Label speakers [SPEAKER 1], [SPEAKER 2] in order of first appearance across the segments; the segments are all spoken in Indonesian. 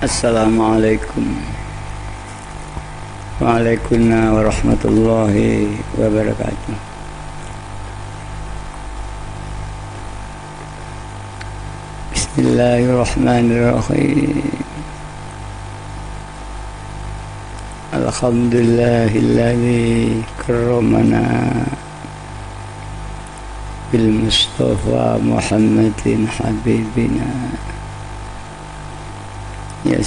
[SPEAKER 1] Assalamualaikum Waalaikumsalam warahmatullahi wabarakatuh. Bismillahirrahmanirrahim. Alhamdulillahilladzi karramana bil Mustafa Muhammadin habibina. Ya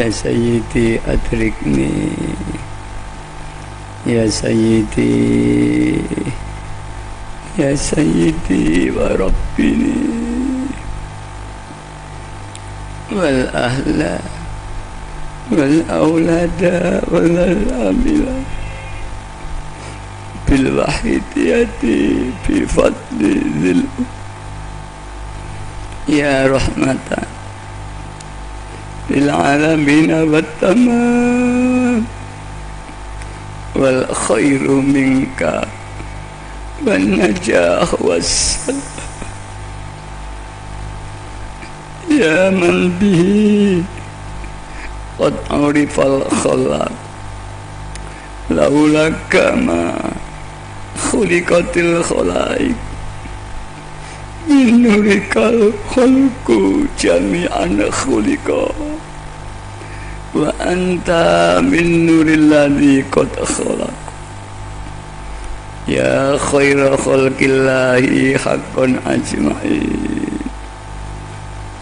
[SPEAKER 1] Sayyidi adrikni Ya Sayyidi wa Rabbini wal ahla wal awlada wal amila bil wahidiyati bi fadli dhil Ya rahmatan lil alamin wa tamam wal khairu minka wan najah wassalam ya man bihi qad arifal khalaq laulaka ma khuliqatil khalaik min nurikal khalqu jami'an khuliqa wa anta min nuril ladzi qad khalaq ya khaira khalqillahi haqqan ajma'in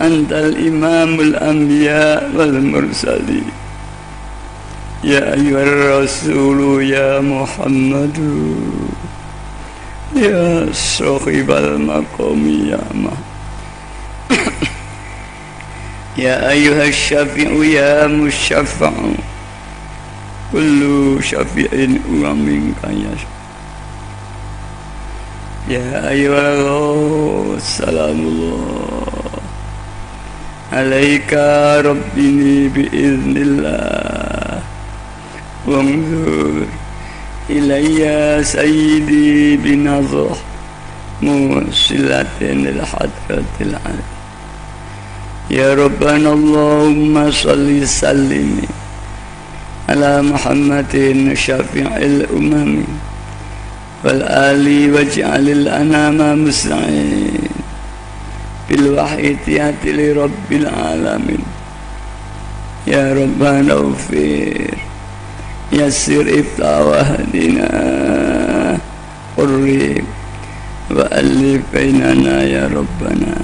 [SPEAKER 1] antal imamul anbiya wal mursalin ya ayyuhar rasulu ya Muhammadu ya sahibal maqami ya ma ya ayyuhas syafi'u ya musyaffa'u kullu syafi'in wa minka ya ayyuhal salamullah alaika rabbini biiznillah wanzur ilayya sayyidi binazah musilatin al-hadratil alim ya rabbana allahumma salli sallimi ala muhammadin syafi'il umami wal ali waj'alil anama muslimin bil wahidiyati li rabbil alamin ya rabbana ufir yassir iftah wahdina qurrib wa alif bainana ya rabbana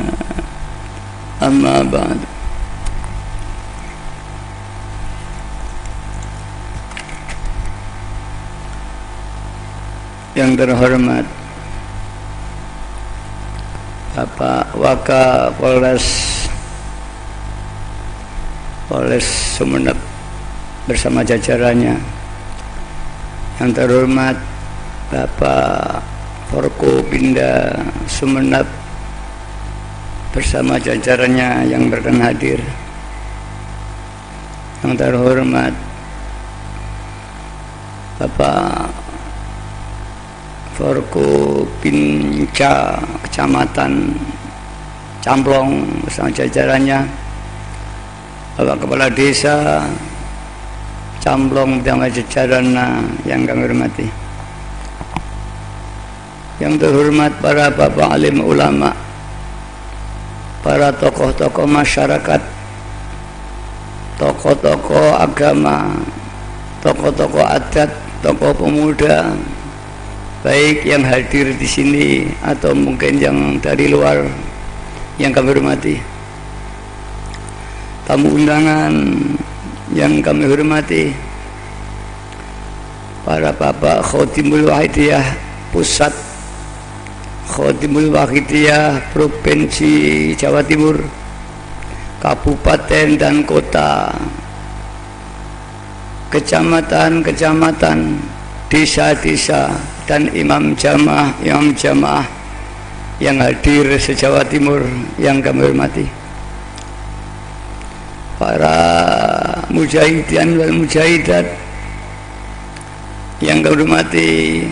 [SPEAKER 1] amma ba'd. Yang terhormat Bapak Wakapolres Sumeneb bersama jajarannya, yang terhormat Bapak Forkopimda Sumeneb bersama jajarannya yang berkenan hadir, yang terhormat Bapak Forkopimca Kecamatan Camplong bersama jajarannya, Bapak Kepala Desa Camplong dengan jajarannya yang kami hormati, yang terhormat para bapak alim ulama, para tokoh-tokoh masyarakat, tokoh-tokoh agama, tokoh-tokoh adat, tokoh pemuda, baik yang hadir di sini atau mungkin yang dari luar yang kami hormati, tamu undangan yang kami hormati, para bapak Khotimul Wahidiyah Pusat, Khotimul Wahidiyah Provinsi Jawa Timur, Kabupaten dan Kota, Kecamatan-kecamatan, desa-desa, dan imam jamaah yang hadir se-Jawa Timur yang kami hormati, para mujahidin wal mujahidat yang kau hormati,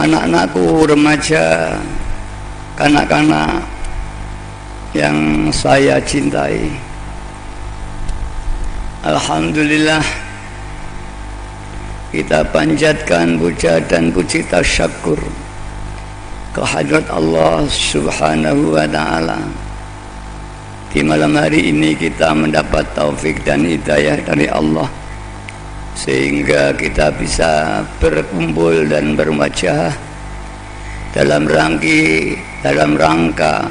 [SPEAKER 1] anak-anakku remaja, kanak-kanak yang saya cintai. Alhamdulillah, kita panjatkan puja dan puji tasyakur kehadrat Allah Subhanahu wa ta'ala. Di malam hari ini kita mendapat taufik dan hidayah dari Allah, sehingga kita bisa berkumpul dan berwajah dalam rangka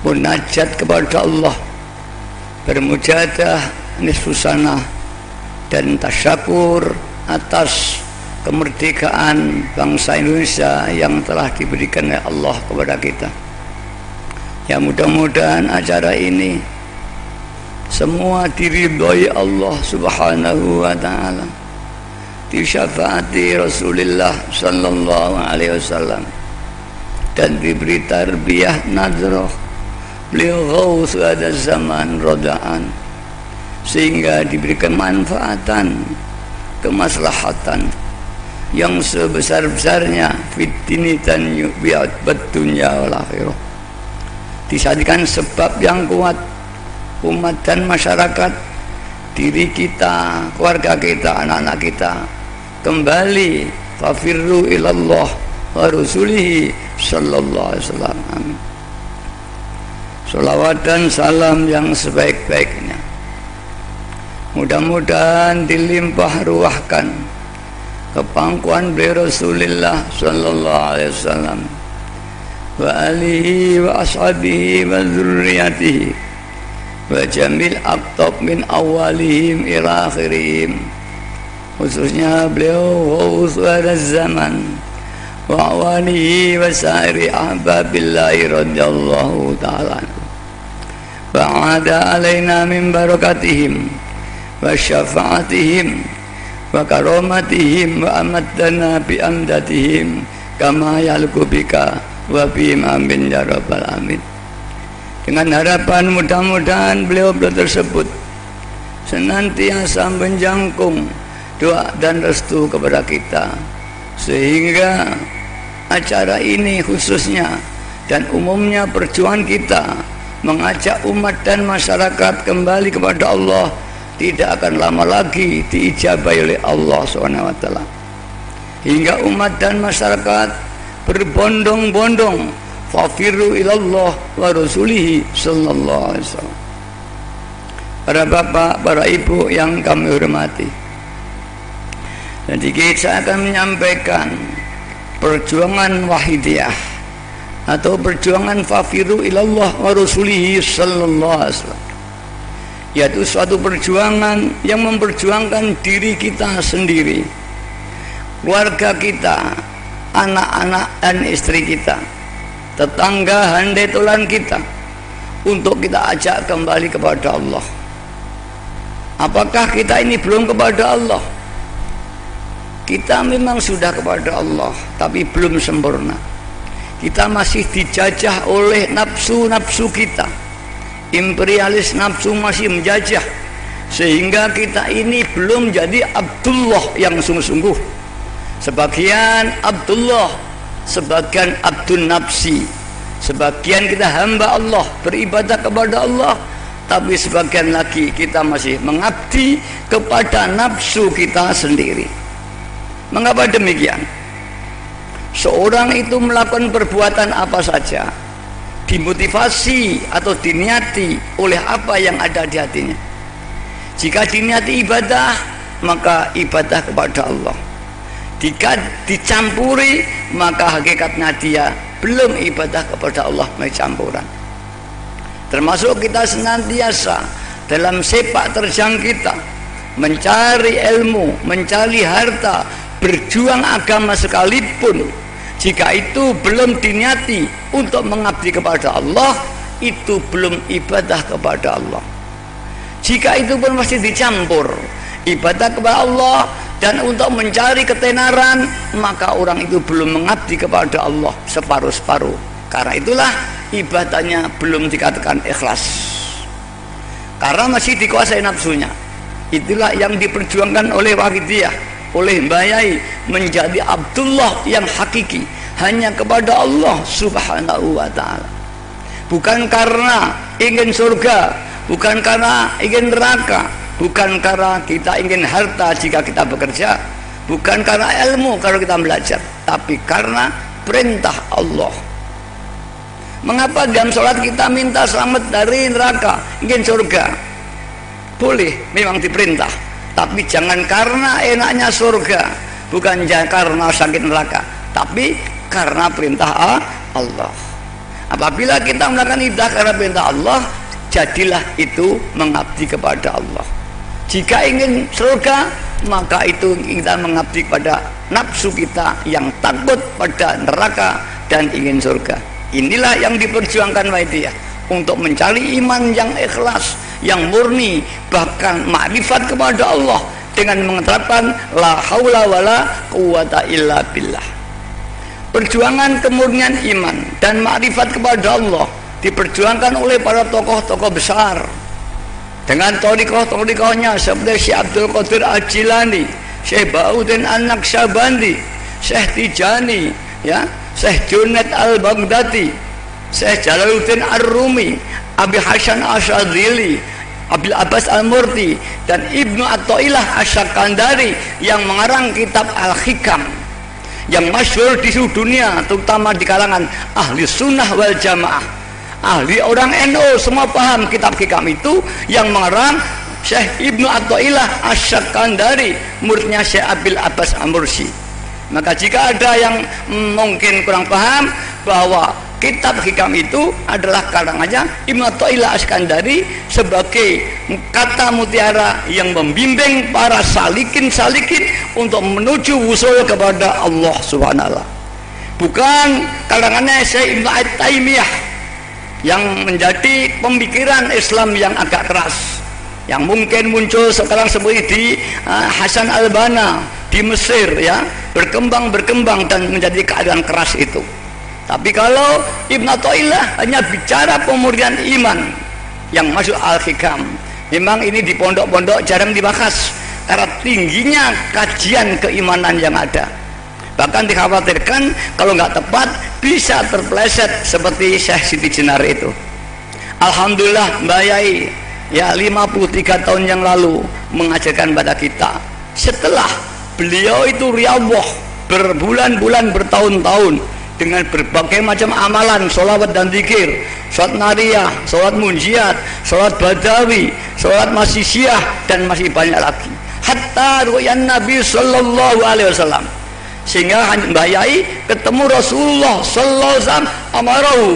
[SPEAKER 1] munajat kepada Allah, bermujadah nisfus sanah dan tasyakur atas kemerdekaan bangsa Indonesia yang telah diberikan oleh Allah kepada kita. Ya, mudah-mudahan acara ini semua diridhoi Allah Subhanahu wa ta'ala, disyafaati Rasulullah sallallahu alaihi wasallam, dan diberi tarbiyah nadroh beliau ghaus ada zaman rodaan, sehingga diberi kemanfaatan, kemaslahatan yang sebesar-besarnya fitini dan biat betunya wal akhirah, disadikan sebab yang kuat umat dan masyarakat, diri kita, keluarga kita, anak-anak kita kembali fafirru ilallah wa rasulihi sallallahu alaihi wasallam. Amin. Salawat dan salam yang sebaik-baiknya mudah-mudahan dilimpah ruahkan ke pangkuan beliau Rasulullah sallallahu alaihi wasallam wa alihi wa ashabihi wa dzurriyyatihi wa jamil aqtab min awalihim ila akhirihim, khususnya beliau uswada zaman wa awanihi wa sa'iri ahbabillahi radhiyallahu ta'ala ba'ada alaina min barakatihim wa syafa'atihim wa karomatihim wa amaddana bi amdatihim kama yalqu bika wa bihim amin ya rabbal alamin. Dengan harapan mudah-mudahan beliau tersebut senantiasa menjangkung doa dan restu kepada kita, sehingga acara ini khususnya dan umumnya perjuangan kita mengajak umat dan masyarakat kembali kepada Allah tidak akan lama lagi diijabahi oleh Allah SWT, hingga umat dan masyarakat berbondong-bondong fafirru ilallah wa rasulihi sallallahu alaihi wasallam. Para bapak, para ibu yang kami hormati, jadi saya akan menyampaikan perjuangan wahidiyah atau perjuangan fafirru ilallah wa rasulihi sallallahu alaihi wasallam, yaitu suatu perjuangan yang memperjuangkan diri kita sendiri, keluarga kita, anak-anak dan istri kita, tetangga handai tolan kita, untuk kita ajak kembali kepada Allah. Apakah kita ini belum kepada Allah? Kita memang sudah kepada Allah, tapi belum sempurna. Kita masih dijajah oleh nafsu-nafsu kita. Imperialis nafsu masih menjajah, sehingga kita ini belum jadi Abdullah yang sungguh-sungguh. Sebagian Abdullah, sebagian Abdul Nafsi, sebagian kita hamba Allah, beribadah kepada Allah, tapi sebagian lagi kita masih mengabdi kepada nafsu kita sendiri. Mengapa demikian? Seorang itu melakukan perbuatan apa saja dimotivasi atau diniati oleh apa yang ada di hatinya. Jika diniati ibadah, maka ibadah kepada Allah. Jika dicampuri, maka hakikatnya dia belum ibadah kepada Allah, campuran. Termasuk kita senantiasa dalam sepak terjang kita mencari ilmu, mencari harta, berjuang agama sekalipun, jika itu belum diniati untuk mengabdi kepada Allah, itu belum ibadah kepada Allah. Jika itu pun masih dicampur ibadah kepada Allah dan untuk mencari ketenaran, maka orang itu belum mengabdi kepada Allah separuh-separuh. Karena itulah ibadahnya belum dikatakan ikhlas. karena masih dikuasai nafsunya. Itulah yang diperjuangkan oleh Wahidiyah, oleh Mbah Yai, menjadi Abdullah yang hakiki hanya kepada Allah Subhanahu wa ta'ala. Bukan karena ingin surga, bukan karena ingin neraka, bukan karena kita ingin harta jika kita bekerja, bukan karena ilmu kalau kita belajar, tapi karena perintah Allah. Mengapa dalam sholat kita minta selamat dari neraka, ingin surga? Boleh, memang diperintah, tapi jangan karena enaknya surga, bukan karena sakit neraka, tapi karena perintah Allah. Apabila kita melakukan ibadah karena perintah Allah, jadilah itu mengabdi kepada Allah. Jika ingin surga, maka itu kita mengabdi kepada nafsu kita yang takut pada neraka dan ingin surga. Inilah yang diperjuangkan Wahidiyah, untuk mencari iman yang ikhlas, yang murni, bahkan makrifat kepada Allah dengan menerapkan la haula wala quwata illa billah. Perjuangan kemurnian iman dan makrifat kepada Allah diperjuangkan oleh para tokoh-tokoh besar dengan thariqah-thariqahnya seperti Syekh Abdul Qadir Al-Jilani, Syekh Bauddin An-Naqsyabandi, Syekh Tijani, ya, Syekh Junaid Al-Baghdadi, Syekh Jalaluddin Ar-Rumi, Abi Hasan Asyadzili, Abil Abbas Al-Murti, dan Ibnu Athaillah Asy-Syakandari yang mengarang kitab Al-Hikam yang masyhur di seluruh dunia, terutama di kalangan ahli sunnah wal jamaah. Ahli orang NU semua paham kitab Hikam itu, yang mengarang Syekh Ibnu Athaillah Asy-Syakandari, muridnya Syekh Abil Abbas Al-Mursi. Maka jika ada yang mungkin kurang paham bahwa kitab Hikam itu adalah karangannya Ibnu Athaillah Asy-Syakandari sebagai kata mutiara yang membimbing para salikin-salikin untuk menuju wusul kepada Allah Subhanahu wa ta'ala. Bukan karangannya Syekh Ibnu Taimiyah yang menjadi pemikiran Islam yang agak keras, yang mungkin muncul sekarang seperti di Hasan Al-Banna di Mesir, ya, berkembang dan menjadi keadaan keras itu. Tapi kalau Ibnu Athaillah hanya bicara pemurnian iman yang masuk Al-Hikam, memang ini di pondok-pondok jarang dibahas karena tingginya kajian keimanan yang ada. Bahkan dikhawatirkan kalau nggak tepat bisa terpeleset seperti Syekh Siti Jenar itu. Alhamdulillah Mbah Yai, ya, 53 tahun yang lalu mengajarkan pada kita. Setelah beliau itu riyadhah berbulan-bulan, bertahun-tahun dengan berbagai macam amalan, sholawat dan zikir, sholat nariyah, sholat munjiat, sholat badawi, sholat masisiyah, dan masih banyak lagi. Hatta ru'yan Nabi sallallahu alaihi wasallam, sehingga Mbah Yai ketemu Rasulullah sallallahu alaihi wasallam, amarahu,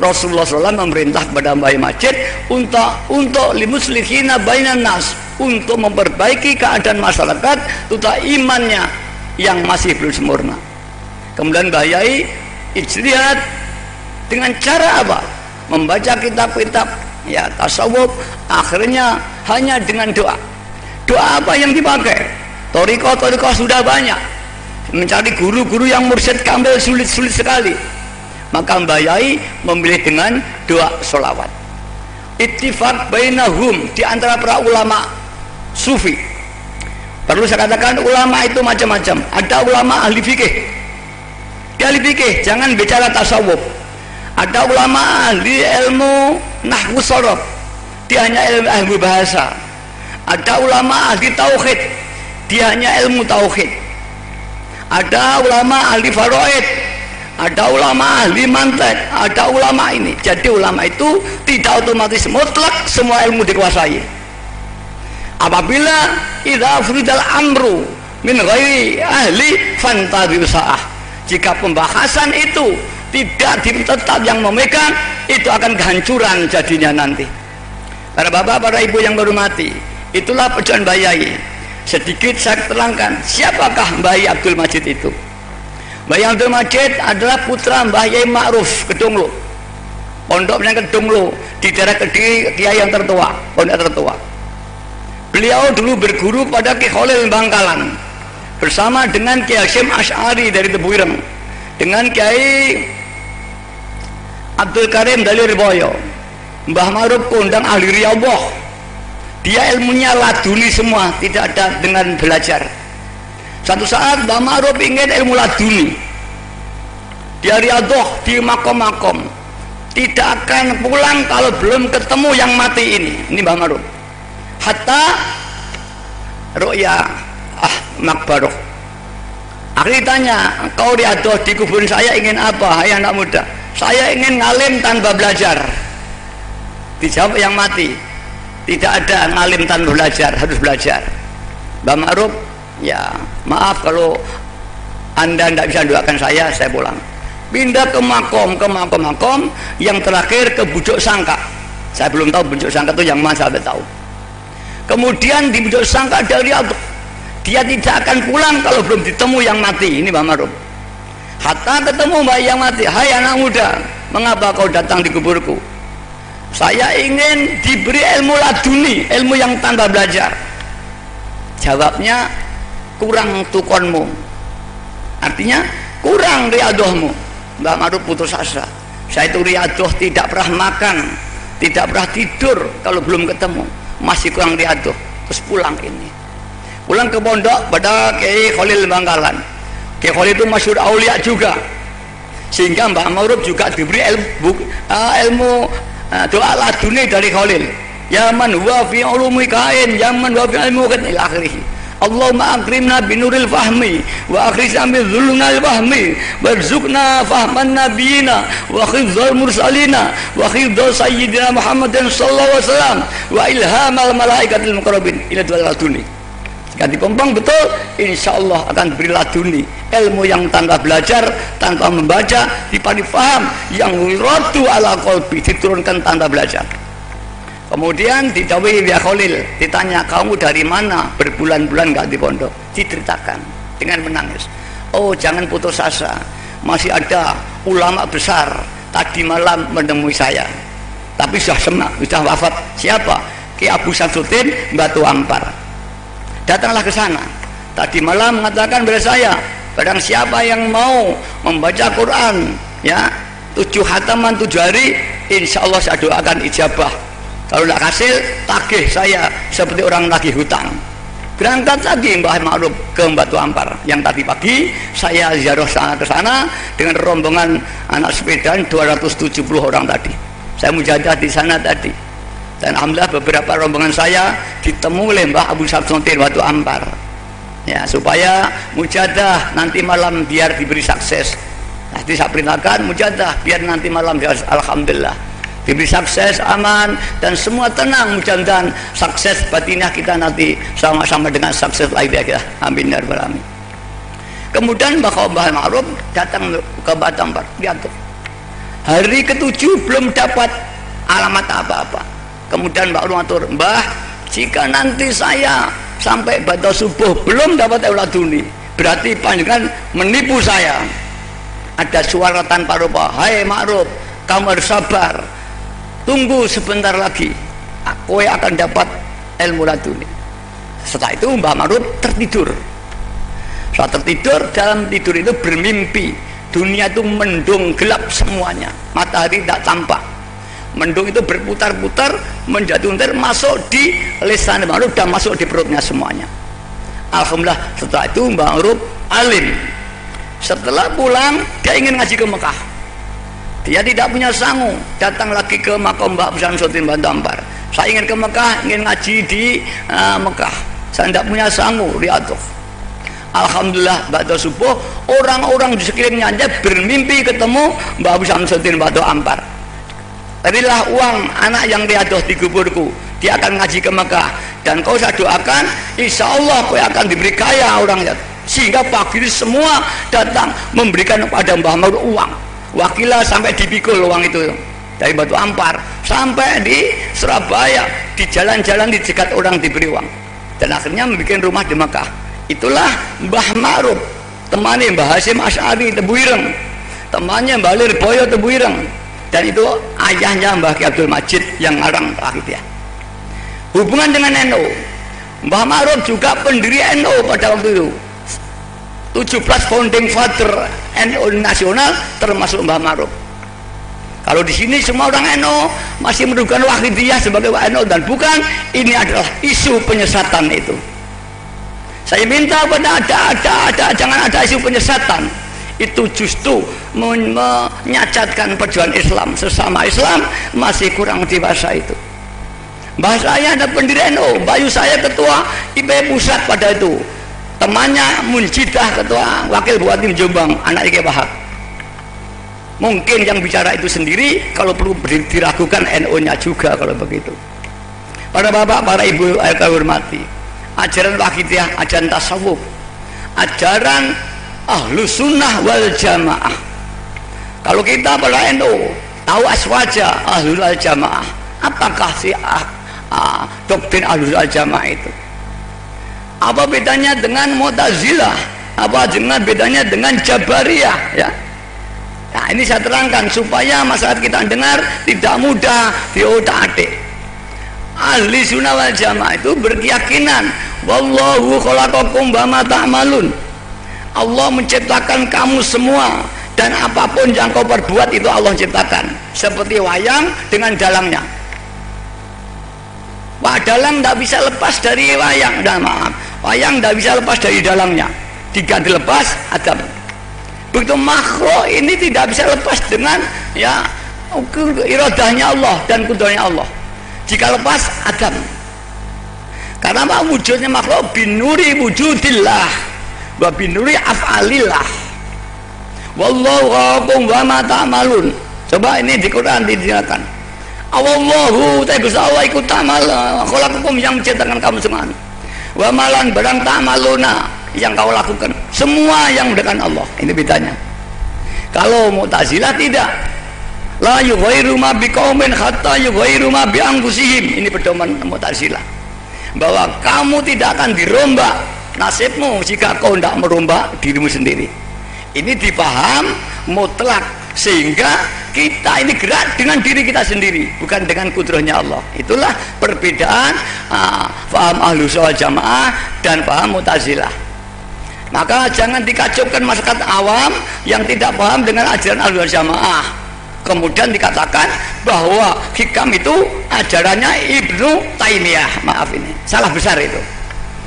[SPEAKER 1] Rasulullah SAW memerintah kepada Mbah Yai Majid untuk limuslihina bainan nas, untuk memperbaiki keadaan masyarakat, terutama imannya yang masih belum sempurna. Kemudian Mbah Yai ijtihad dengan cara apa? Membaca kitab-kitab, ya, tasawuf. Akhirnya hanya dengan doa. Doa apa yang dipakai? Thariqah sudah banyak. Mencari guru-guru yang mursyid kamil sulit sekali. Maka Mbah Yai memilih dengan doa sholawat. Ittifaq bainahum, di antara para ulama sufi. Perlu saya katakan, ulama itu macam-macam. Ada ulama ahli fikih, dia ahli fikih, jangan bicara tasawuf. Ada ulama ahli ilmu nahwu sharaf, dia hanya ilmu bahasa. Ada ulama ahli tauhid, dia hanya ilmu tauhid. Ada ulama ahli faraid, ada ulama ahli mantek, ada ulama ini. Jadi ulama itu tidak otomatis mutlak semua ilmu dikuasai. Apabila idza furidal amru min ghairi ahli fantadhiru sa'ah, jika pembahasan itu tidak tetap yang memegang, itu akan kehancuran jadinya nanti. Para bapak, para ibu yang berhormati, itulah perjuangan Mbah Yai. Sedikit saya terangkan siapakah Mbah Yai Abdul Majid itu. Mbah Yai Abdul Majid adalah putra Mbah Yai Ma'ruf Kedunglo, pondoknya Kedunglo di daerah Kediri, kiai yang tertua, pondok tertua. Beliau dulu berguru pada Ki Khalil Bangkalan bersama dengan Kiai Hasyim Asy'ari dari Tebuireng, dengan Kiai Abdul Karim Dalirboyo, Mbah Ma'ruf kondang ahli riyadhah. Dia ilmunya laduni semua, tidak ada dengan belajar. Satu saat Mbah Ma'ruf ingin ilmu laduni. Dia riyadhah di makom-makom. Tidak akan pulang kalau belum ketemu yang mati ini. Ini Mbah Ma'ruf. Hatta ru'ya makbaroh. Akhirnya tanya, kau riyadhah di kuburan saya ingin apa? Hai anak muda, saya ingin ngalim tanpa belajar. Dijawab yang mati, tidak ada ngalim tanpa belajar, harus belajar. Mbah Ma'ruf, ya maaf kalau anda tidak bisa doakan saya pulang. Pindah ke makom yang terakhir ke Bujuk Sangka. Saya belum tahu Bujuk Sangka itu yang mana, saya tahu. Kemudian di Bujuk Sangka ada riyadhah. Dia tidak akan pulang kalau belum ditemu yang mati. Ini Mbah Ma'ruf. Hatta ketemu mbak yang mati. Hai anak muda, mengapa kau datang di kuburku? Saya ingin diberi ilmu laduni, ilmu yang tanpa belajar. Jawabnya, kurang tukonmu. Artinya kurang riyadhahmu. Mbah Ma'ruf putus asa. Saya itu riyadhah tidak pernah makan, tidak pernah tidur kalau belum ketemu. Masih kurang riyadhah. Terus pulang ini. Pulang ke pondok pada Kiai Khalil Bangkalan. Kiai Khalil itu masyhur aulia juga. Sehingga Mbah Ma'ruf juga diberi ilmu doa laduni dari Khalil. Ya man huwa fi ulumi kain, ya man huwa fi ilmu kain ila akhirih. Allahumma akrimna binuril fahmi wa akhrijna min dhulunal fahmi warzuqna fahman nabiyina wa khidhal mursalina wa khidhal sayyidina Muhammadin sallallahu alaihi wasallam wa ilhamal malaikatil muqarrabin ila doa laduni. Jika dipompong betul, insya Allah akan beri laduni ilmu yang tanpa belajar, tanpa membaca, dipani faham, yang wiratu ala qalbi, diturunkan tanpa belajar. Kemudian didawi ya Khalil, ditanya kamu dari mana berbulan-bulan gak di pondok, diceritakan dengan menangis. Oh jangan putus asa, masih ada ulama besar tadi malam menemui saya, tapi sudah wafat. Siapa? Ki Abu Samsuddin Batu Ampar. Datanglah ke sana. Tadi malam mengatakan kepada saya, barang siapa yang mau membaca Quran ya 7 khataman 7 hari, insya Allah saya doakan ijabah. Kalau tidak hasil, tagih saya seperti orang lagi hutang. Berangkat lagi Mbah Ma'ruf ke Batu Ampar. Yang tadi pagi saya ziarah sana ke sana dengan rombongan anak sepeda 270 orang tadi. Saya mujahadah di sana tadi. Dan alhamdulillah beberapa rombongan saya ditemu oleh Mbah Abu Samsuddin Batu Ampar. Ya, supaya mujahadah nanti malam biar diberi sukses. Nanti saya perintahkan mujahadah biar nanti malam biar alhamdulillah diberi sukses, aman dan semua tenang, mudah-mudahan sukses batinah kita nanti sama-sama dengan sukses lainnya kita. Amin ya rabbal alamin. Kemudian Mbah Ma'ruf datang ke Batu Ampar. Lihat tuh. Hari ke-7 belum dapat alamat apa-apa. Kemudian Mbak Rumatur, Mbah, jika nanti saya sampai batas subuh belum dapat euladuni, berarti panjenengan menipu saya. Ada suara tanpa rupa, hai Ma'ruf, kamu harus sabar, tunggu sebentar lagi, aku akan dapat ilmu laduni. Setelah itu Mbah Ma'ruf tertidur. Saat tertidur, dalam tidur itu bermimpi dunia itu mendung gelap semuanya, matahari tidak tampak. Mendung itu berputar-putar menjatuhkan masuk di lisan Mbah Ma'ruf dan masuk di perutnya semuanya. Alhamdulillah setelah itu Mbah Ma'ruf alim. Setelah pulang dia ingin ngaji ke Mekah. Dia tidak punya sangu, datang lagi ke makam Mbah Abu Samsuddin Batu Ampar. Saya ingin ke Mekah, ingin ngaji di Mekah. Saya tidak punya sangu, riyadhah. Alhamdulillah pada subuh orang-orang di sekelilingnya bermimpi ketemu Mbah Abu Samsuddin Batu Ampar. Berilah uang anak yang riyadhah di kuburku, dia akan ngaji ke Mekah, dan kau saya doakan insya Allah kau akan diberi kaya orangnya. Sehingga pagi semua datang memberikan kepada Mbah Ma'ruf uang. Wakilah sampai dipikul uang itu dari Batu Ampar sampai di Surabaya, di jalan-jalan dicegat orang diberi uang, dan akhirnya membuat rumah di Mekah. Itulah Mbah Ma'ruf, temannya Mbah Hasyim Asy'ari Tebuireng, temannya Mbah Lirboyo Tebuireng, dan itu ayahnya Mbah Ki Abdul Majid yang ngarang terakhir ya. Hubungan dengan NU, Mbah Ma'ruf juga pendiri NU pada waktu itu. 17 founding father NU nasional termasuk Mbah Ma'ruf. Kalau di sini semua orang NU masih menuduhkan Wahidiyah sebagai NU, dan bukan, ini adalah isu penyesatan itu. Saya minta pada jangan ada isu penyesatan. Itu justru menyacatkan perjuangan Islam. Sesama Islam masih kurang dewasa itu. Mbah saya ada pendiri NU, bayu saya ketua IP pusat pada itu. Temannya Munjidah ketua wakil Bupati Jombang, anak Ike Wahab. Mungkin yang bicara itu sendiri, kalau perlu diragukan NU-nya juga kalau begitu. Para bapak, para ibu yang saya hormati, ajaran Wahidiyah, ajaran tasawuf, ajaran Ahlus Sunnah wal Jamaah. Kalau kita pada NU tahu aswaja Ahlul Jamaah, apakah si doktrin Ahlul Jamaah itu? Apa bedanya dengan Mu'tazilah? Apa bedanya dengan Jabariyah? Ya. Nah, ini saya terangkan supaya masyarakat kita dengar tidak mudah diotak-atik. Ahli Sunnah wal Jamaah itu berkeyakinan wallahu khalaqakum wa ma ta'malun. Allah menciptakan kamu semua, dan apapun yang kau perbuat itu Allah ciptakan. Seperti wayang dengan dalangnya. Dalang tidak bisa lepas dari wayang. Wayang tidak bisa lepas dari dalangnya. Jika dilepas, adab. Begitu makhluk ini tidak bisa lepas dengan iradahnya Allah dan kudrahnya Allah. Jika lepas, adam. Karena apa? Wujudnya makhluk binuri wujudillah wa binuri af'alillah. Wallahu khalaqakum wa ma ta'malun. Coba ini di Quran dijelaskan. Allahu ta'ala ikut ta'mal khalaqakum, yang menciptakan kamu semua. Wa malan barang ta'maluna, yang kau lakukan semua yang dengan Allah. Ini bedanya. Kalau Mu'tazilah tidak, la yughayyiru ma biqaumin hatta yughayyiru ma bi anfusihim. Ini pedoman Mu'tazilah, bahwa kamu tidak akan dirombak nasibmu jika kau tidak merombak dirimu sendiri. Ini dipaham mutlak, sehingga kita ini gerak dengan diri kita sendiri, bukan dengan kudrahnya Allah. Itulah perbedaan paham Ahlus Sunnah wal Jamaah dan paham Mu'tazilah. Maka jangan dikacaukan masyarakat awam yang tidak paham dengan ajaran Ahlus Sunnah wal Jamaah. Kemudian dikatakan bahwa hikam itu ajarannya Ibnu Taimiyah. Maaf, ini salah besar itu.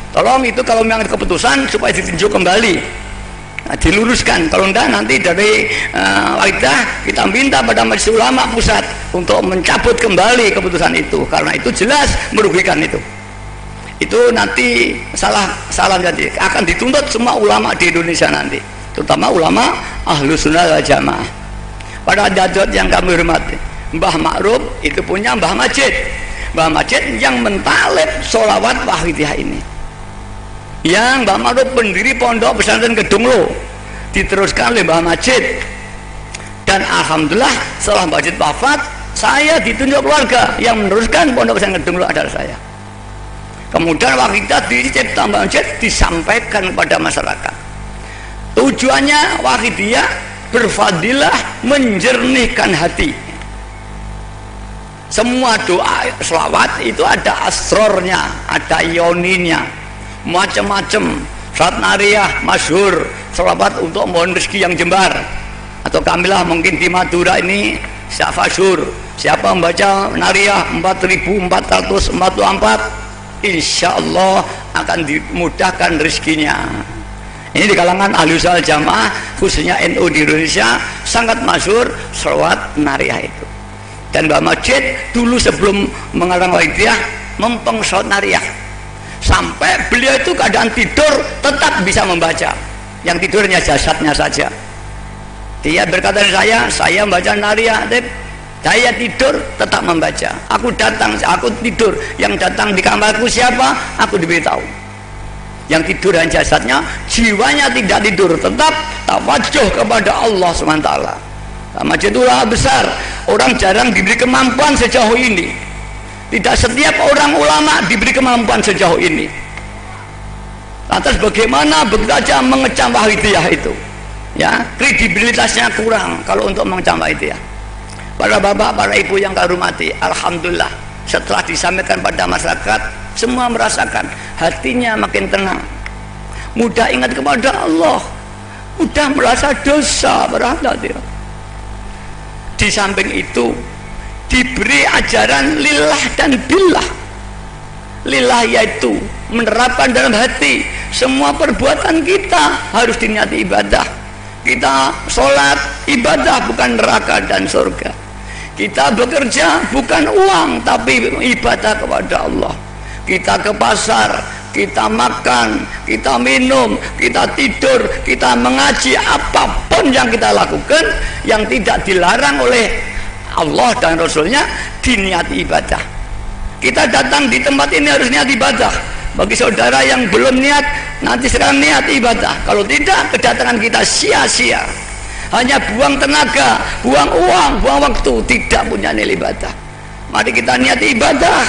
[SPEAKER 1] Tolong itu kalau mengambil keputusan supaya ditinjau kembali, diluruskan. Kalau enggak nanti dari Wahidiyah kita minta pada Majelis Ulama Pusat untuk mencabut kembali keputusan itu, karena itu jelas merugikan itu. Itu nanti salah jadi akan dituntut semua ulama di Indonesia nanti, terutama ulama Ahlus Sunnah wal Jamaah. Pada hadirat yang kami hormati, Mbah Ma'ruf itu punya Mbah Majid. Mbah Majid yang mentalib sholawat Wahidiyah ini, yang Mbah Ma'ruf pendiri pondok pesantren Kedunglo, diteruskan oleh Mbah Majid. Dan alhamdulillah setelah Mbah Majid wafat, saya ditunjuk keluarga yang meneruskan pondok pesantren Kedunglo adalah saya. Kemudian Wahidiyah dicipta Mbah Majid disampaikan kepada masyarakat. Tujuannya Wahidiyah berfadilah menjernihkan hati. Semua doa selawat itu ada asrornya, ada ioninya, macam-macam. Salat nariyah masyhur, selawat untuk mohon rezeki yang jembar. Atau kamilah mungkin di Madura ini syafasur. Siapa membaca nariyah 4444, insya Allah akan dimudahkan rezekinya. Ini di kalangan Ahlus Sunnah wal Jamaah, khususnya NU di Indonesia, sangat masyhur selawat nariyah itu. Dan Mbah Majid dulu sebelum mengarang Wahidiyah mempeng selawat nariyah, sampai beliau itu keadaan tidur tetap bisa membaca. Yang tidurnya jasadnya saja. Dia berkata saya membaca nariyah, saya tidur tetap membaca. Aku datang, aku tidur, yang datang di kamarku siapa? Aku diberitahu. Yang tidur dan jasadnya, jiwanya tidak tidur, tetap tawajuh kepada Allah SWT. Majid itu ulama besar, orang jarang diberi kemampuan sejauh ini. Tidak setiap orang ulama diberi kemampuan sejauh ini. Lantas bagaimana begitu saja mengecam Wahidiyah itu? Ya, kredibilitasnya kurang kalau untuk mengecam Wahidiyah. Para bapak, para ibu yang kami hormati, alhamdulillah setelah disampaikan pada masyarakat, semua merasakan hatinya makin tenang, mudah ingat kepada Allah, mudah merasa dosa, berhati-hati. Di samping itu diberi ajaran lillah dan billah. Lillah yaitu menerapkan dalam hati semua perbuatan kita harus diniati ibadah. Kita sholat ibadah, bukan neraka dan surga. Kita bekerja bukan uang tapi ibadah kepada Allah. Kita ke pasar, kita makan, kita minum, kita tidur, kita mengaji, apapun yang kita lakukan yang tidak dilarang oleh Allah dan Rasulnya diniati ibadah. Kita datang di tempat ini harus niat ibadah. Bagi saudara yang belum niat, nanti sekarang niat ibadah. Kalau tidak, kedatangan kita sia-sia, hanya buang tenaga, buang uang, buang waktu, tidak punya nilai ibadah. Mari kita niat ibadah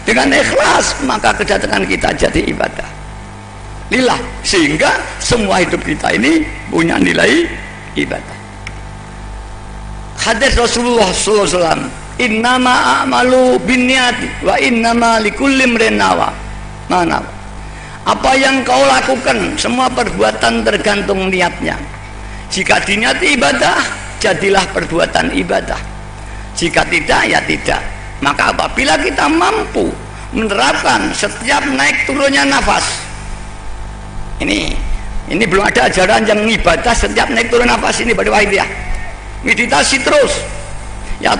[SPEAKER 1] dengan ikhlas, maka kedatangan kita jadi ibadah lillah, sehingga semua hidup kita ini punya nilai ibadah. Hadis Rasulullah SAW, innama a'malu binniyati wa innama likulli imrin nawa. Mana? Apa yang kau lakukan, semua perbuatan tergantung niatnya. Jika diniati ibadah, jadilah perbuatan ibadah. Jika tidak, ya tidak. Maka apabila kita mampu menerapkan setiap naik turunnya nafas, ini belum ada ajaran yang ibadah setiap naik turun nafas ini pada wahid ya. Meditasi terus. Ya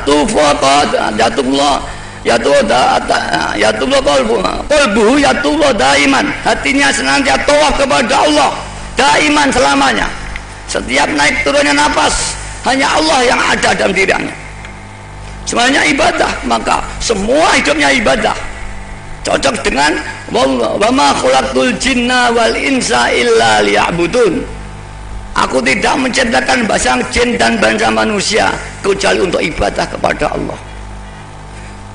[SPEAKER 1] Yatullah qalbuhu yatullah daiman, hatinya senantiasa tawaf kepada Allah daiman selamanya. Setiap naik turunnya nafas hanya Allah yang ada dalam dirinya. Semuanya ibadah, maka semua hidupnya ibadah. Cocok dengan wa ma khalaqtul jinna wal insa illa liya'budun. Aku tidak menciptakan bangsa jin dan bangsa manusia kecuali untuk ibadah kepada Allah.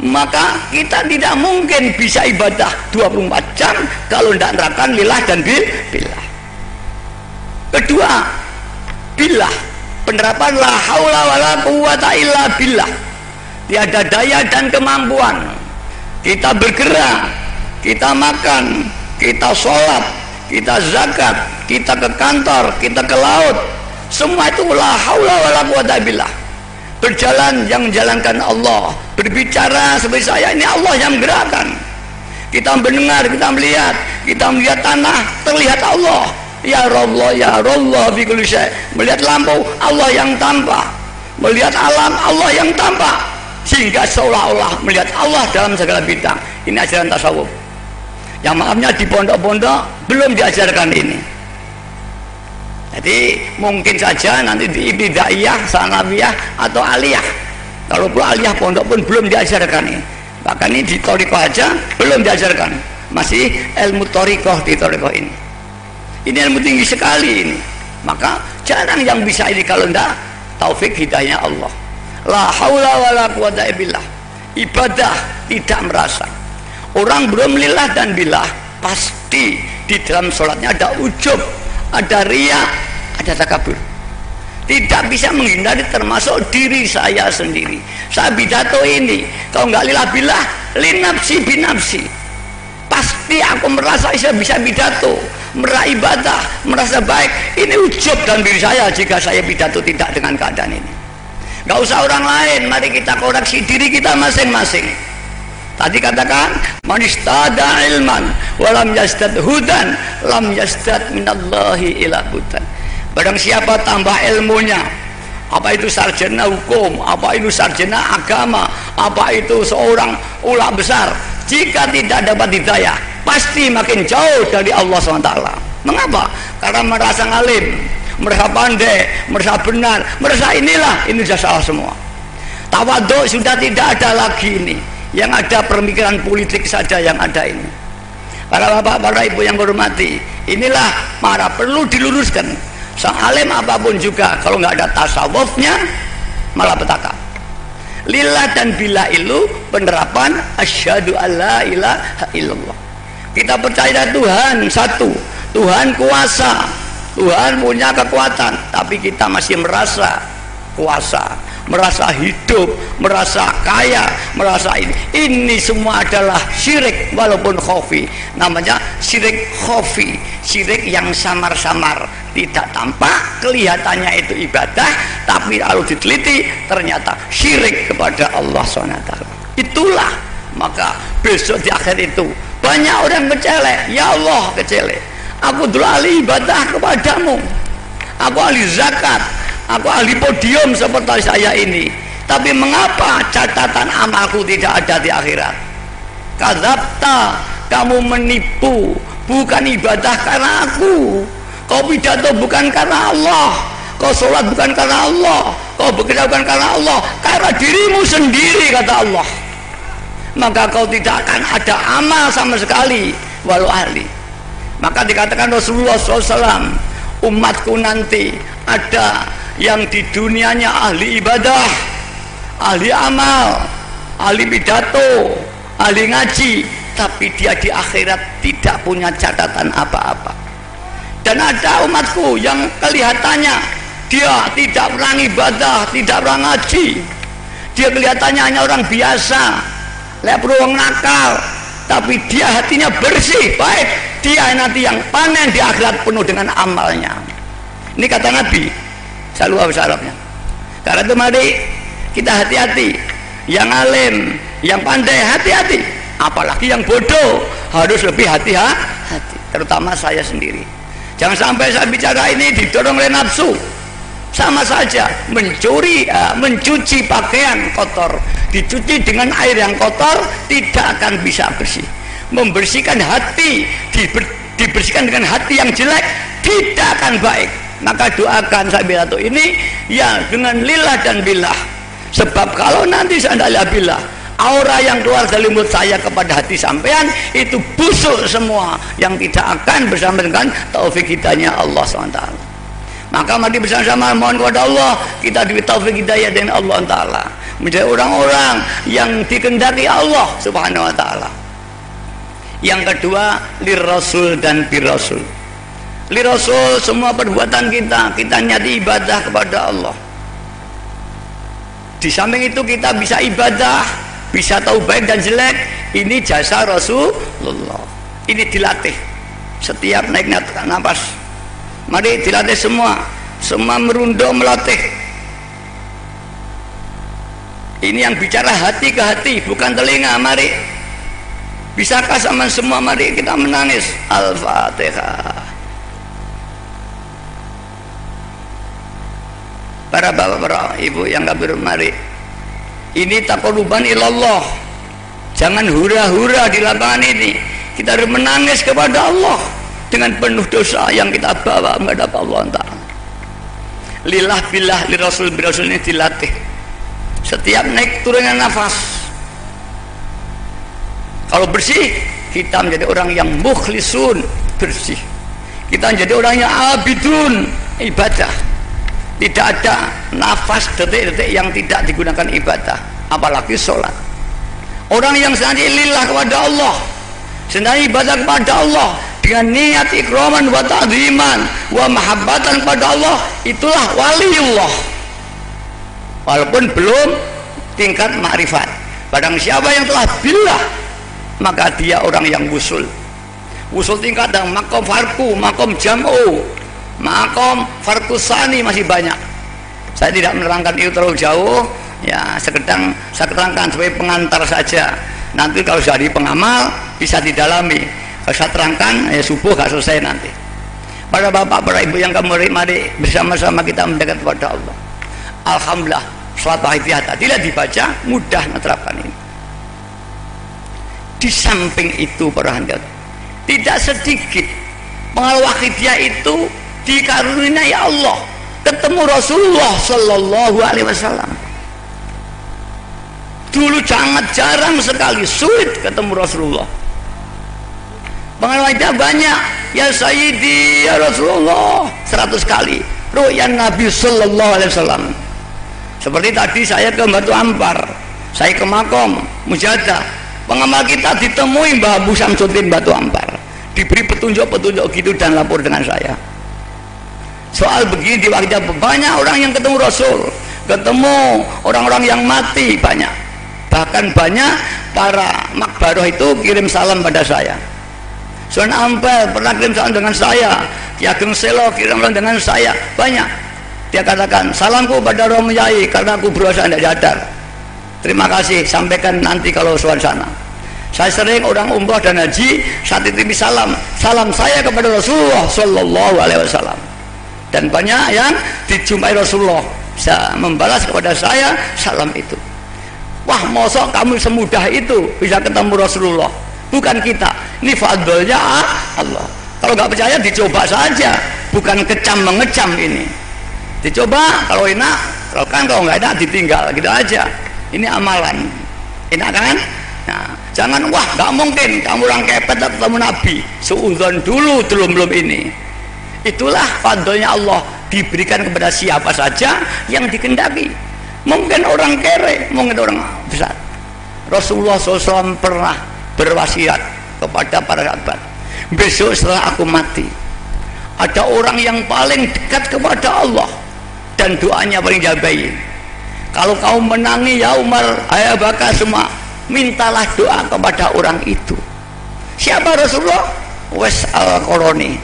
[SPEAKER 1] Maka kita tidak mungkin bisa ibadah 24 jam kalau tidak menerapkan lillah dan billah. Kedua, billah, penerapan la haula wala quwata illa billah. Tiada daya dan kemampuan kita bergerak, kita makan, kita sholat, kita zakat, kita ke kantor, kita ke laut, semua itu la haula wala quwata billah. Berjalan yang menjalankan Allah, berbicara seperti saya ini Allah yang menggerakkan. Kita mendengar, kita melihat tanah, terlihat Allah. Ya Allah fi kulli syai. Melihat lampu, Allah yang tampak. Melihat alam, Allah yang tampak. Sehingga seolah-olah melihat Allah dalam segala bidang. Ini ajaran tasawuf. Yang maafnya di pondok-pondok belum diajarkan ini. Jadi mungkin saja nanti di ibtidaiyah, sanawiyah atau aliyah. Kalau pun aliyah pondok pun belum diajarkan ini. Bahkan ini di thariqah aja belum diajarkan. Masih ilmu thariqah di thariqah ini. Ini ilmu tinggi sekali ini. Maka jarang yang bisa ini kalau tidak taufik hidayahnya Allah. La haula wala quwata billah. Ibadah tidak merasa. Orang belum lillah dan billah, pasti di dalam sholatnya ada ujub, ada riya, ada takabur. Tidak bisa menghindari, termasuk diri saya sendiri. Saya pidato ini, kalau nggak lillah billah, linafsi binafsi. Pasti aku merasa saya bisa pidato, merasa ibadah, merasa baik. Ini ujub dalam diri saya jika saya pidato tidak dengan keadaan ini. Nggak usah orang lain, mari kita koreksi diri kita masing-masing. Tadi katakan man istada ilman walam yastad hudan lam yastad minallahi ila hudan. Barang siapa tambah ilmunya, apa itu sarjana hukum, apa itu sarjana agama, apa itu seorang ulama besar, jika tidak dapat hidayah pasti makin jauh dari Allah SWT. Mengapa? Karena merasa ngalim, merasa pandai, merasa benar, merasa inilah, ini sudah salah semua. Tawadhu sudah tidak ada lagi ini. Yang ada pemikiran politik saja yang ada ini. Para bapak, para ibu yang hormati, inilah marah perlu diluruskan. Sang alim apapun juga kalau nggak ada tasawufnya malah petaka. Lillah dan billah itu penerapan asyhadu alla ilaha illallah. Kita percaya Tuhan satu, Tuhan kuasa, Tuhan punya kekuatan, tapi kita masih merasa kuasa, merasa hidup, merasa kaya, merasa ini semua adalah syirik walaupun khafi. Namanya syirik khafi, syirik yang samar-samar, tidak tampak, kelihatannya itu ibadah, tapi kalau diteliti ternyata syirik kepada Allah SWT. Itulah maka besok di akhir itu banyak orang kecelek. Ya Allah, kecelek, aku dulu ahli ibadah kepadamu, aku ahli zakat, aku ahli podium seperti saya ini, tapi mengapa catatan amalku tidak ada di akhirat? Kadzabta, kamu menipu, bukan ibadah karena aku. Kau pidato bukan karena Allah, kau sholat bukan karena Allah, kau bekerja bukan karena Allah, karena dirimu sendiri, kata Allah. Maka kau tidak akan ada amal sama sekali walau ahli. Maka dikatakan Rasulullah SAW, umatku nanti ada yang di dunianya ahli ibadah, ahli amal, ahli pidato, ahli ngaji, tapi dia di akhirat tidak punya catatan apa-apa. Dan ada umatku yang kelihatannya dia tidak pernah ibadah, tidak pernah ngaji, dia kelihatannya hanya orang biasa, leprong nakal, tapi dia hatinya bersih, baik. Dia nanti yang panen di akhirat penuh dengan amalnya. Ini kata Nabi, saya lupa bahasa Arabnya. Karena itu mari kita hati-hati, yang alim, yang pandai hati-hati, apalagi yang bodoh harus lebih hati-hati, terutama saya sendiri. Jangan sampai saya bicara ini didorong oleh nafsu. Sama saja mencuri, mencuci pakaian kotor, dicuci dengan air yang kotor tidak akan bisa bersih. Membersihkan hati, dibersihkan dengan hati yang jelek tidak akan baik. Maka doakan saya bilang ini ya dengan lillah dan billah. Sebab kalau nanti saya billah, aura yang keluar dari mulut saya kepada hati sampean itu busuk semua, yang tidak akan bersama dengan taufik hidayahnya Allah SWT. Maka mari bersama-sama mohon kepada Allah, kita diberi taufik hidayah dengan Allah Ta'ala, menjadi orang-orang yang dikehendaki Allah Subhanahu Wa Ta'ala. Yang kedua, lirasul dan birasul. Lirasul, semua perbuatan kita nyati ibadah kepada Allah. Di samping itu kita bisa ibadah, bisa tahu baik dan jelek, ini jasa Rasulullah. Ini dilatih setiap naik nafas. Mari dilatih semua merunduk melatih. Ini yang bicara hati ke hati, bukan telinga. Mari, bisakah sama semua? Mari kita menangis. Al-Fatihah. Para bapak, para ibu yang kabir, mari. Ini taqarruban ilallah. Jangan hura-hura di lapangan ini. Kita harus menangis kepada Allah dengan penuh dosa yang kita bawa menghadap Allah Ta'ala. Lillah billah lirasul birasul ini dilatih. Setiap naik turunnya nafas, kalau bersih, kita menjadi orang yang mukhlisun, bersih. Kita menjadi orang yang abidun, ibadah. Tidak ada nafas detik-detik yang tidak digunakan ibadah, apalagi sholat. Orang yang senantiasa lillah kepada Allah, senantiasa ibadah kepada Allah dengan niat ikraman wa ta'ziman wa mahabbatan kepada Allah, itulah waliullah. Walaupun belum tingkat ma'rifat. Barang siapa yang telah billah, maka dia orang yang wusul. Wusul tingkat dan makom farku, makom jam'u, makom farku sani masih banyak. Saya tidak menerangkan itu terlalu jauh, ya sekedar saya terangkan sebagai pengantar saja. Nanti kalau jadi pengamal bisa didalami. Kalau saya terangkan ya subuh gak selesai nanti. Para bapak, para ibu yang kami mari bersama-sama kita mendekat kepada Allah. Alhamdulillah, suatu hidayah tidak dibaca, mudah menerapkan ini. Di samping itu para hadirin, tidak sedikit pengaruh hidayah itu dikaruniai Allah, ketemu Rasulullah Sallallahu Alaihi Wasallam. Dulu sangat jarang sekali, sulit ketemu Rasulullah. Pengaruh hidayah banyak. Ya Sayyidi, ya Rasulullah 100 kali. Ru'yan Nabi Sallallahu Alaihi Wasallam. Seperti tadi saya ke Batu Ampar, saya ke Makom Mujadah, pengamal kita ditemui Mbah Abu Samsuddin Batu Ampar, diberi petunjuk-petunjuk gitu dan lapor dengan saya. Soal begini di waktu banyak orang yang ketemu Rasul, ketemu orang-orang yang mati banyak, bahkan banyak para makbaroh itu kirim salam pada saya. Sunan Ampel pernah kirim salam dengan saya, Ki Ageng Selo kirim salam dengan saya, banyak. Dia katakan, salamku pada Romo Yai karena aku berusaha tidak jadar. Terima kasih, sampaikan nanti kalau soal sana. Saya sering orang umrah dan haji, saat itu salam saya kepada Rasulullah Sallallahu Alaihi Wasallam. Dan banyak yang dijumpai Rasulullah bisa membalas kepada saya salam itu. Wah, mosok kamu semudah itu bisa ketemu Rasulullah, bukan kita. Ini fadlnya Allah. Kalau nggak percaya dicoba saja, bukan kecam mengecam ini. Dicoba, kalau enak, kalau nggak enak ditinggal gitu aja. Ini amalan, enak kan? Nah, jangan wah nggak mungkin kamu orang kepet ketemu Nabi. Suudzon dulu belum ini. Itulah fadlnya Allah, diberikan kepada siapa saja yang dikehendaki. Mungkin orang kere, mungkin orang besar. Rasulullah SAW pernah berwasiat kepada para sahabat, besok setelah aku mati ada orang yang paling dekat kepada Allah dan doanya paling jabain. Kalau kau menangi ya Umar, ayah Bakar semua, mintalah doa kepada orang itu. Siapa Rasulullah? Wes al-Qarani.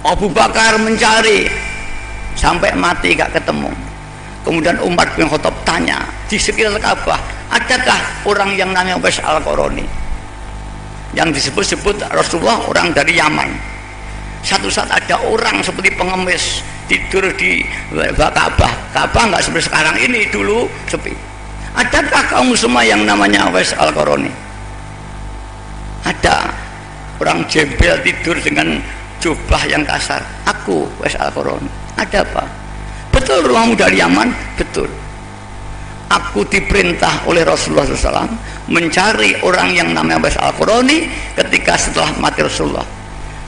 [SPEAKER 1] Abu Bakar mencari sampai mati gak ketemu. Kemudian Umar bin Khattab tanya di sekitar Ka'bah, adakah orang yang namanya Wes al-Qarani? Yang disebut-sebut Rasulullah orang dari Yaman. Satu saat ada orang seperti pengemis tidur di Ka'bah. Ka'bah nggak seperti sekarang ini, dulu sepi. Adakah kamu semua yang namanya Wes al-Qarani? Ada orang jembel tidur dengan jubah yang kasar. Aku Wes al-Qarani. Ada apa? Betul rumahmu dari Yaman? Betul. Aku diperintah oleh Rasulullah SAW mencari orang yang namanya Wes al-Qarani ketika setelah mati Rasulullah.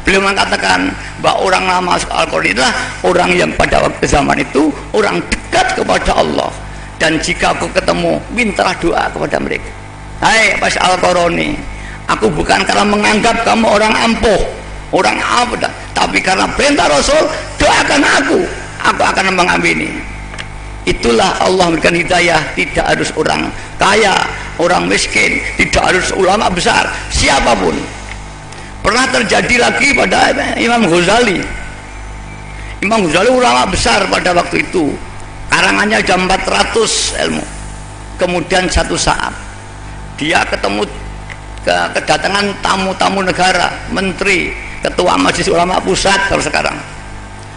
[SPEAKER 1] Beliau mengatakan bahwa orang nama al-Qarani adalah orang yang pada waktu zaman itu orang dekat kepada Allah, dan jika aku ketemu mintalah doa kepada mereka. Hai Wes al-Qarani, aku bukan karena menganggap kamu orang ampuh, orang apa, tapi karena perintah Rasul, doakan aku akan mengampuni. Itulah Allah memberikan hidayah, tidak harus orang kaya, orang miskin, tidak harus ulama besar, siapapun. Pernah terjadi lagi pada Imam Ghazali. Imam Ghazali ulama besar pada waktu itu, karangannya jam 400 ilmu. Kemudian satu saat dia ketemu kedatangan tamu-tamu negara, menteri, ketua majelis ulama pusat kalau sekarang.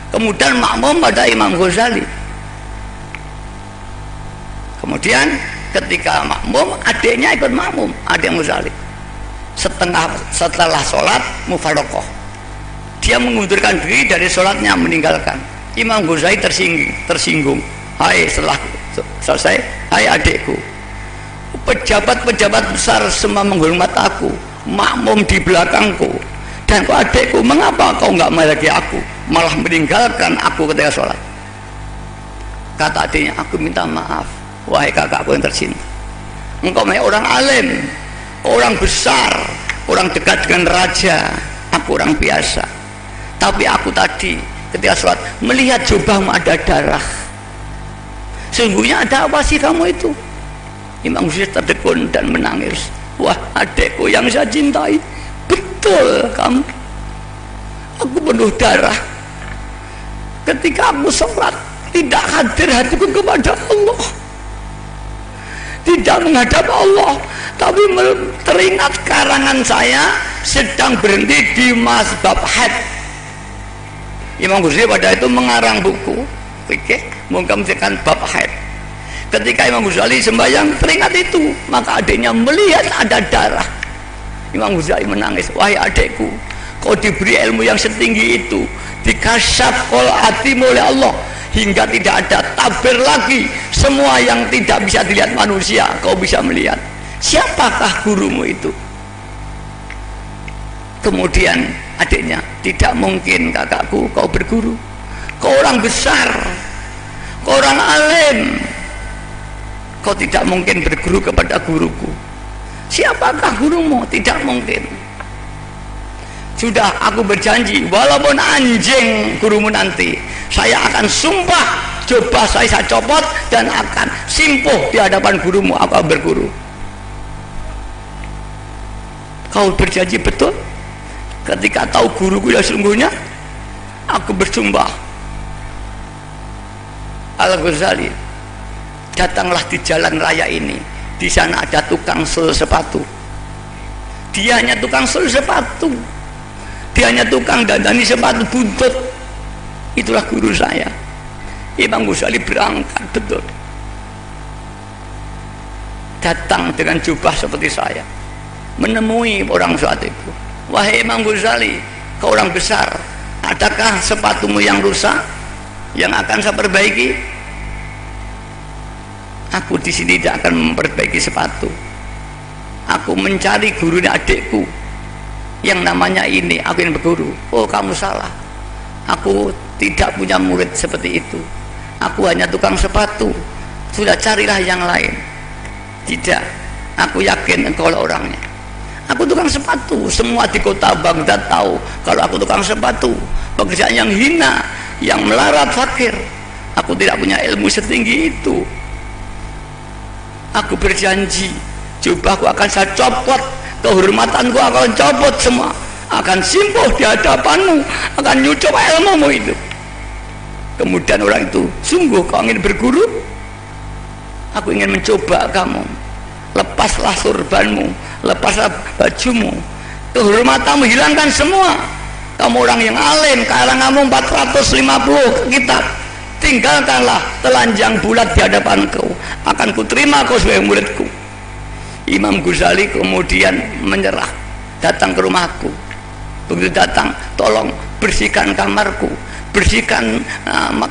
[SPEAKER 1] Kemudian makmum pada Imam Ghazali. Kemudian ketika makmum, adiknya ikut makmum, adik Ghazali. Setelah sholat mufarokoh, dia mengundurkan diri dari sholatnya, meninggalkan. Imam Ghazali tersinggung. Hai, setelah selesai, hai adikku, pejabat-pejabat besar semua menghormat aku, makmum di belakangku, dan kau adikku, mengapa kau nggak menghargai aku, malah meninggalkan aku ketika sholat? Kata adiknya, aku minta maaf wahai kakakku yang tercinta, engkau orang alim, orang besar, orang dekat dengan raja, aku orang biasa, tapi aku tadi ketika sholat melihat jubahmu ada darah. Sungguhnya ada apa sih kamu itu? Imam Ghazali tertegun dan menangis. Wah adekku yang saya cintai, betul kamu, aku penuh darah ketika aku sholat, tidak hadir hatiku kepada Allah, tidak menghadap Allah, tapi teringat karangan saya sedang berhenti di mazhab had. Imam Ghazali pada itu mengarang buku fikih mengkamsikan bab had. Ketika Imam Ghazali sembahyang teringat itu, maka adiknya melihat ada darah. Imam Ghazali menangis, wahai adikku, kau diberi ilmu yang setinggi itu, dikasyaf kol hatimu oleh Allah hingga tidak ada tabir lagi, semua yang tidak bisa dilihat manusia kau bisa melihat. Siapakah gurumu itu? Kemudian adiknya, tidak mungkin kakakku kau berguru, kau orang besar, kau orang alim, kau tidak mungkin berguru kepada guruku. Siapakah gurumu? Tidak mungkin. Sudah, aku berjanji, walaupun anjing gurumu nanti, saya akan sumpah, coba saya copot dan akan simpuh di hadapan gurumu, aku berguru. Kau berjanji betul? Ketika tahu guruku ya sungguhnya, aku bersumpah. Al-Ghazali, datanglah di jalan raya ini, di sana ada tukang sol sepatu. Dia hanya tukang sol sepatu, dia hanya tukang dandani sepatu buntut. Itulah guru saya. Imam Ghazali berangkat betul, datang dengan jubah seperti saya, menemui orang saat itu. Wahai Imam Ghazali, kau orang besar, adakah sepatumu yang rusak yang akan saya perbaiki? Aku di sini tidak akan memperbaiki sepatu. Aku mencari gurunya adikku yang namanya ini. Aku ingin berguru. Oh, kamu salah. Aku tidak punya murid seperti itu. Aku hanya tukang sepatu. Sudah, carilah yang lain. Tidak, aku yakin engkau orangnya. Aku tukang sepatu. Semua di kota Baghdad tahu kalau aku tukang sepatu, pekerjaan yang hina, yang melarat, fakir. Aku tidak punya ilmu setinggi itu. Aku berjanji, jubahku akan saya copot, kehormatanku akan copot semua, akan simpuh di hadapanmu, akan nyucup ilmumu itu. Kemudian orang itu, sungguh kau ingin berguru? Aku ingin mencoba kamu. Lepaslah surbanmu, lepaslah bajumu, kehormatanmu hilangkan semua. Kamu orang yang alim, karanganmu 450 kitab, tinggalkanlah telanjang bulat di hadapanku, akan kuterima kau sebagai muridku. Imam Ghazali kemudian menyerah, datang ke rumahku. Begitu datang, tolong bersihkan kamarku, bersihkan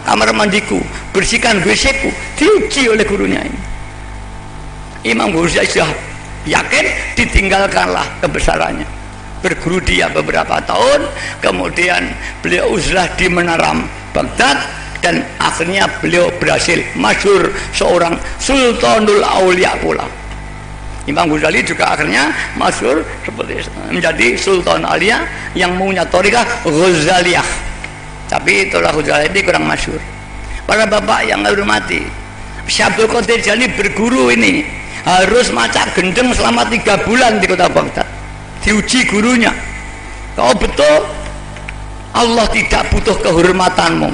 [SPEAKER 1] kamar mandiku, bersihkan WC-ku. Diuji oleh gurunya ini. Imam Ghazali sudah yakin, ditinggalkanlah kebesarannya. Berguru dia beberapa tahun, kemudian beliau uzlah di Menara Baghdad, dan akhirnya beliau berhasil masyhur seorang Sultanul Aulia pula. Imam Ghazali juga akhirnya masyhur seperti menjadi Sultan Aulia yang punya thariqah Ghazaliyah. Tapi itulah Ghazali ini kurang masyhur. Para bapak yang hormati, Syekh Abdul Qadir Jailani berguru ini harus maca gendeng selama 3 bulan di kota Baghdad. Diuji gurunya, kau betul Allah tidak butuh kehormatanmu.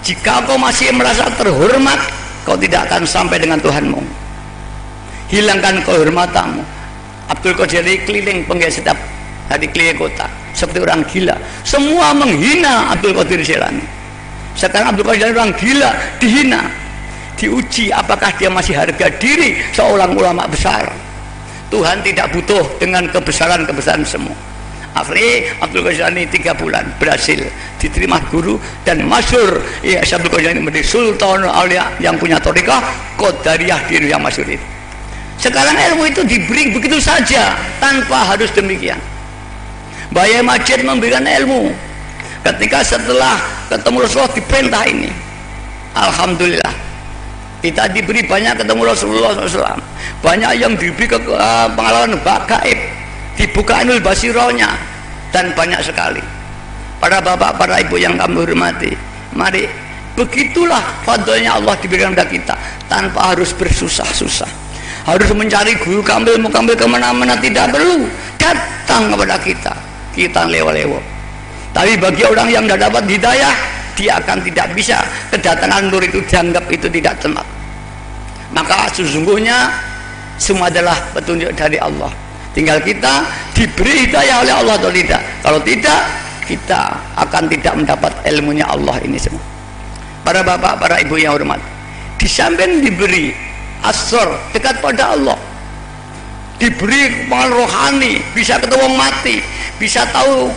[SPEAKER 1] Jika kau masih merasa terhormat, kau tidak akan sampai dengan Tuhanmu. Hilangkan kehormatanmu. Abdul Qadir keliling setiap hari, keliling kota seperti orang gila. Semua menghina Abdul Qadir Jailani. Sekarang Abdul Qadir Jailani orang gila, dihina. Diuji apakah dia masih harga diri seorang ulama besar. Tuhan tidak butuh dengan kebesaran-kebesaran semua. Akhirnya Abdul Qadir Jailani 3 bulan berhasil diterima guru dan masyhur. Ya, Abdul Qadir Jailani menjadi Sultan Aulia yang punya thariqah Qadariyah di yang masyhur itu. Sekarang ilmu itu diberi begitu saja tanpa harus demikian. Buya Majid memberikan ilmu ketika setelah ketemu Rasulullah di Pentah ini. Alhamdulillah kita diberi banyak ketemu Rasulullah SAW, banyak yang diberi pengalaman gaib, dibuka Ainul Basirohnya, dan banyak sekali. Para bapak, para ibu yang kami hormati, mari, begitulah fadlnya Allah diberikan kepada kita tanpa harus bersusah-susah, harus mencari guru kambil kemana-mana, tidak perlu. Datang kepada kita lewo-lewo. Tapi bagi orang yang tidak dapat hidayah, dia akan tidak bisa, kedatangan nur itu dianggap itu tidak tepat. Maka sesungguhnya semua adalah petunjuk dari Allah, tinggal kita diberi hidayah oleh Allah atau tidak. Kalau tidak, kita akan tidak mendapat ilmunya Allah ini semua. Para bapak, para ibu yang hormat, di samping diberi asor dekat pada Allah, diberi pengaruh rohani, bisa ketemu mati, bisa tahu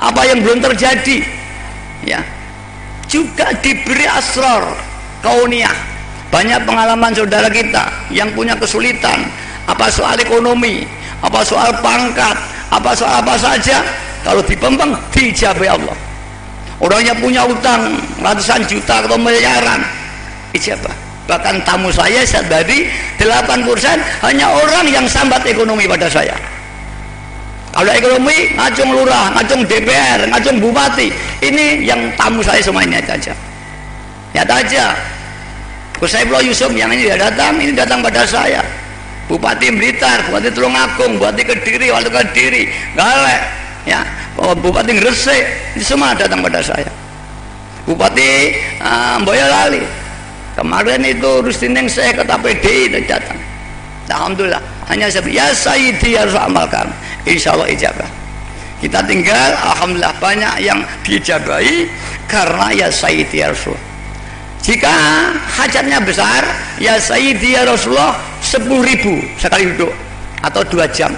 [SPEAKER 1] apa yang belum terjadi, ya, juga diberi asrar kauniyah. Banyak pengalaman saudara kita yang punya kesulitan, apa soal ekonomi, apa soal pangkat, apa soal apa saja, kalau dipempeng diijabai Allah. Orangnya punya utang ratusan juta atau miliaran, ijabah. Bahkan tamu saya dari 8% hanya orang yang sambat ekonomi pada saya. Kalau ekonomi ngacung lurah, ngacung DPR, ngacung bupati, ini yang tamu saya semua ini aja. Lihat aja, Gus Saifullah Yusuf yang ini datang pada saya. Bupati Blitar, Bupati Tulungagung, Bupati Kediri, Wali Kediri, Galek, ya, Bupati Gresik, semua datang pada saya. Bupati Boyolali kemarin itu Rustining saya kata PDI itu datang. Alhamdulillah, hanya saya ya Sayyidi harus amalkan, insya Allah ijabah. Kita tinggal alhamdulillah banyak yang diijabahi karena ya Sayyidi ya Rasulullah. Jika hajatnya besar, ya Sayyidi ya Rasulullah 10.000 sekali duduk atau 2 jam.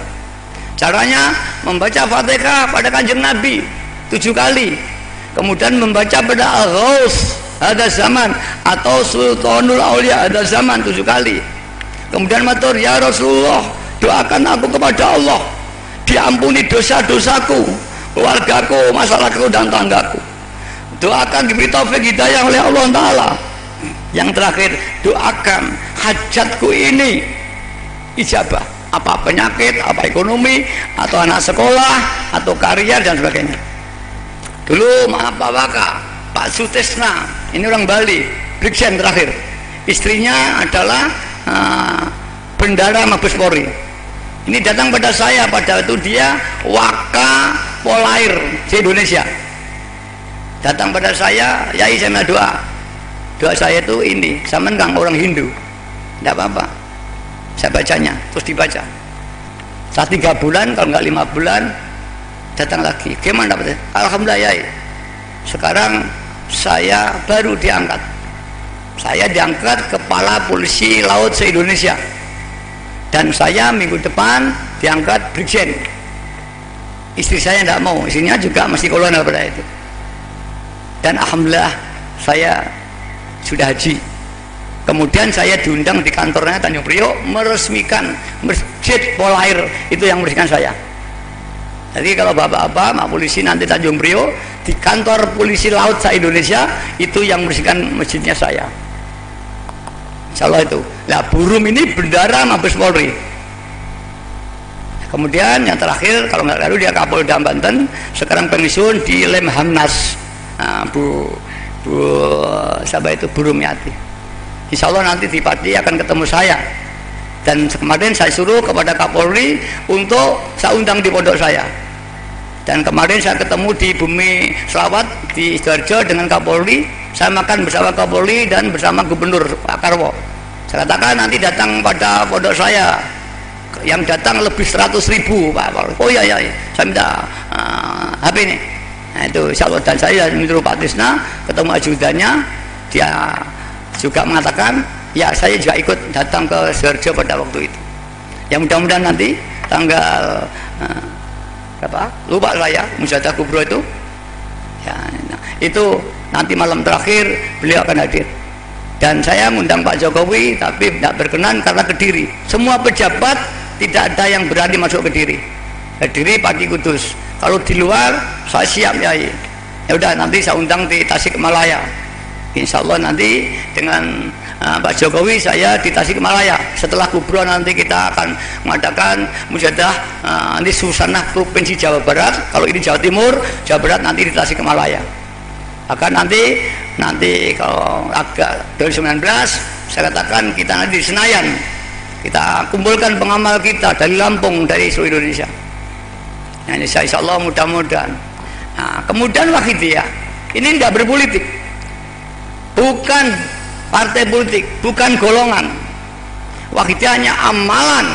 [SPEAKER 1] Caranya membaca Fatihah pada Kanjeng Nabi 7 kali, kemudian membaca pada Al-Ghaus ada zaman atau Sultanul Aulia ada zaman 7 kali, kemudian matur ya Rasulullah doakan aku kepada Allah diampuni dosa-dosaku, keluargaku, masalahku dan tanggaku, doakan diberi taufik hidayah oleh Allah Ta'ala. Yang terakhir doakan hajatku ini ijabah, apa penyakit, apa ekonomi, atau anak sekolah, atau karier dan sebagainya. Dulu maaf Pak Waka, Pak Sutisna, ini orang Bali, Brigjen terakhir, istrinya adalah Bendara Mabes Polri. Ini datang pada saya, pada itu dia Waka Polair di Indonesia. Datang pada saya, Yai saya doa saya itu ini, sama kan orang Hindu, tidak apa-apa. Saya bacanya, terus dibaca. Setelah 3 bulan, kalau nggak 5 bulan, datang lagi. Gimana dapetnya? Alhamdulillah Yai. Sekarang saya baru diangkat. Saya diangkat Kepala Polisi Laut se-Indonesia. Dan saya minggu depan diangkat Brigjen. Istri saya tidak mau, istrinya juga masih kolonel pada itu. Dan alhamdulillah saya sudah haji. Kemudian saya diundang di kantornya Tanjung Priok meresmikan Masjid Polair, itu yang meresmikan saya. Jadi kalau bapak-bapak mak polisi nanti Tanjung Priok di kantor polisi laut se-Indonesia itu yang meresmikan masjidnya saya. Insya Allah itu. Nah Burum ini Bendara Mabes Polri. Kemudian yang terakhir kalau nggak lalu dia Kapolda Banten, sekarang pensiun di Lemhamnas. Nah, Bu siapa itu Bu Rumiati. Insya Allah nanti di Pati akan ketemu saya. Dan kemarin saya suruh kepada Kapolri untuk saya undang di pondok saya. Dan kemarin saya ketemu di Bumi Selawat di Sidoarjo dengan Kapolri. Saya makan bersama Kapolri dan bersama Gubernur Pak Karwo. Saya katakan nanti datang pada pondok saya, yang datang lebih 100.000 Pak. Oh iya, saya minta HP ini. Nah itu insya Allah. Dan saya menurut Pak Tisna ketemu ajudannya, dia juga mengatakan ya saya juga ikut datang ke Sidoarjo pada waktu itu. Yang mudah-mudahan nanti tanggal berapa? Lupa saya, Mujadah Kubro itu. Ya, nah, itu nanti malam terakhir beliau akan hadir. Dan saya mengundang Pak Jokowi tapi tidak berkenan karena Kediri. Semua pejabat tidak ada yang berani masuk Kediri. Kediri Pati Kudus. Kalau di luar saya siap ya. Ya udah nanti saya undang di Tasikmalaya. Insya Allah nanti dengan Pak Jokowi saya di Tasikmalaya. Setelah Kubro nanti kita akan mengadakan mujadah nanti Susanah Provinsi Jawa Barat. Kalau ini Jawa Timur, Jawa Barat nanti di Tasikmalaya. Akan nanti kalau agak 2019 saya katakan kita nanti di Senayan. Kita kumpulkan pengamal kita dari Lampung, dari seluruh Indonesia. Nah, ini insya Allah mudah-mudahan. Nah, kemudian Wahidiyah ini tidak berpolitik. Bukan partai politik, bukan golongan. Wahidiyah hanya amalan,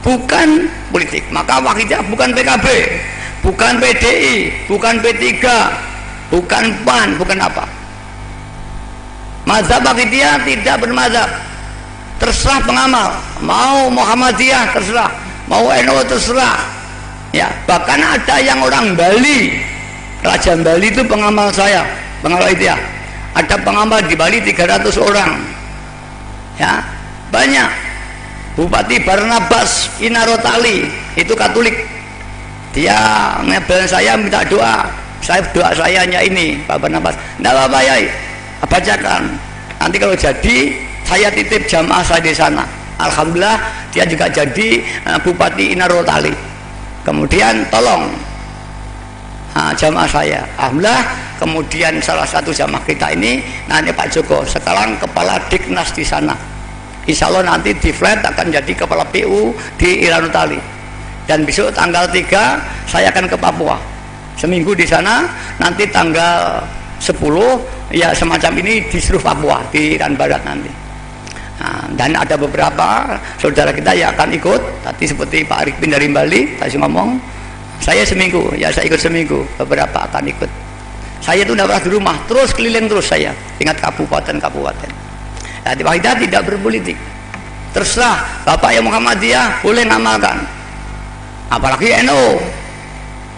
[SPEAKER 1] bukan politik. Maka Wahidiyah bukan PKB, bukan PDI, bukan P3, bukan PAN, bukan apa. Mazhab Wahidiyah tidak bermazhab. Terserah pengamal, mau Muhammadiyah terserah, mau NU terserah. Ya, bahkan ada yang orang Bali, Raja Bali itu pengamal saya. Pengamal itu ya, ada pengamal di Bali 300 orang, ya banyak. Bupati Barnabas Inarotali itu Katolik, dia ngebel saya minta doa. Doa saya hanya ini Pak Barnabas, tidak apa-apa ya, bacakan. Nanti kalau jadi saya titip jamaah saya di sana. Alhamdulillah dia juga jadi Bupati Inarotali. Kemudian tolong jamaah saya, alhamdulillah. Kemudian salah satu jamaah kita ini nanti Pak Joko sekarang kepala Diknas di sana. Insya Allah nanti di flat akan jadi kepala PU di Inarotali. Dan besok tanggal 3 saya akan ke Papua. Seminggu di sana, nanti tanggal 10 ya semacam ini di seluruh Papua, di Iran Barat nanti. Nah, dan ada beberapa saudara kita yang akan ikut. Tadi seperti Pak Arifin dari Bali tadi ngomong, saya seminggu, ya saya ikut seminggu, beberapa akan ikut. Saya itu tidak pernah di rumah, terus keliling terus saya, ingat kabupaten-kabupaten. Nah, kita tidak berpolitik. Terserah Bapak yang Muhammadiyah boleh ngamalkan, apalagi NU.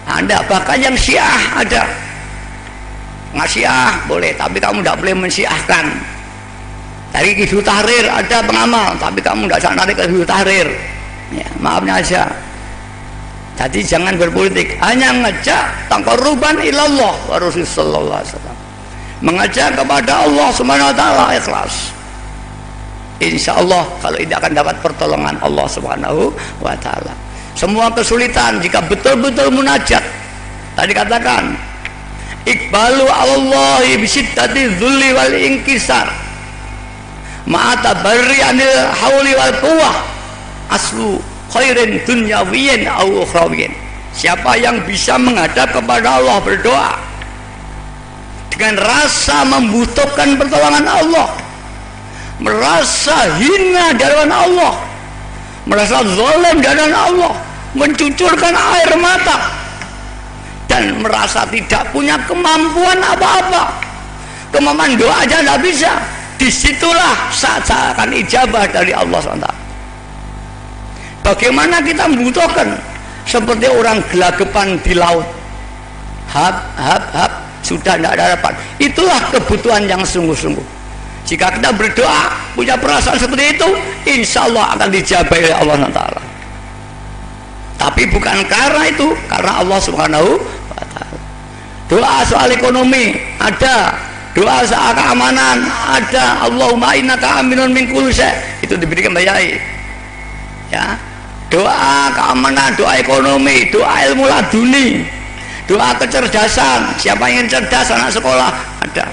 [SPEAKER 1] Anda bahkan yang Syiah ada, nggak Syiah boleh, tapi kamu tidak boleh mensyiahkan. Dari Hizbut Tahrir ada pengamal, tapi kamu tidak usah narik ke Hizbut Tahrir. Ya, maafnya aja. Jadi jangan berpolitik, hanya ngajak taqarruban ilallah wa Rasul sallallahu alaihi wasallam. Mengajak kepada Allah Subhanahu wa taala ikhlas. Insya Allah kalau ini akan dapat pertolongan Allah Subhanahu wa taala. Semua kesulitan jika betul-betul munajat. Tadi katakan, iqbalu Allahi bisiddati dzulli wal inkisar. Ma'ata barri anil hauli wal quwwah. Aslu khairin dunyawiyin au ukhrawiyin. Siapa yang bisa menghadap kepada Allah berdoa dengan rasa membutuhkan pertolongan Allah, merasa hina di hadapan Allah, merasa zalim di hadapan Allah, mencucurkan air mata dan merasa tidak punya kemampuan apa-apa, kemampuan doa aja tidak bisa, disitulah saat akan ijabah dari Allah SWT. Bagaimana kita membutuhkan seperti orang gelagapan di laut, hap sudah tidak ada harapan. Itulah kebutuhan yang sungguh-sungguh. Jika kita berdoa punya perasaan seperti itu, insya Allah akan dijabah oleh Allah SWT. Tapi bukan karena itu, karena Allah Subhanahu wa ta'ala. Doa soal ekonomi ada, doa soal keamanan ada. Allahumma innaka aminun min kulli syai', itu diberikan bayai. Ya, doa keamanan, doa ekonomi, doa ilmu laduni, doa kecerdasan. Siapa yang ingin cerdas anak sekolah ada.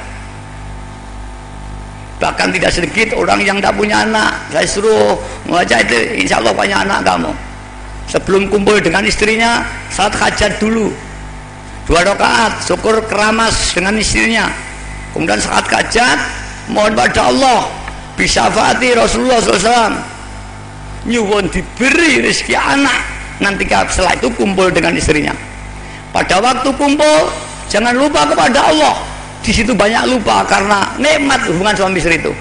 [SPEAKER 1] Bahkan tidak sedikit orang yang tidak punya anak, saya suruh membaca itu, insya Allah punya anak kamu. Sebelum kumpul dengan istrinya, saat hajat dulu 2 rakaat, syukur keramas dengan istrinya. Kemudian saat hajat, mohon pada Allah bisyafaati Rasulullah SAW, nyuwun diberi rezeki anak. Nanti setelah itu kumpul dengan istrinya. Pada waktu kumpul, jangan lupa kepada Allah. Di situ banyak lupa karena nikmat hubungan suami istri itu.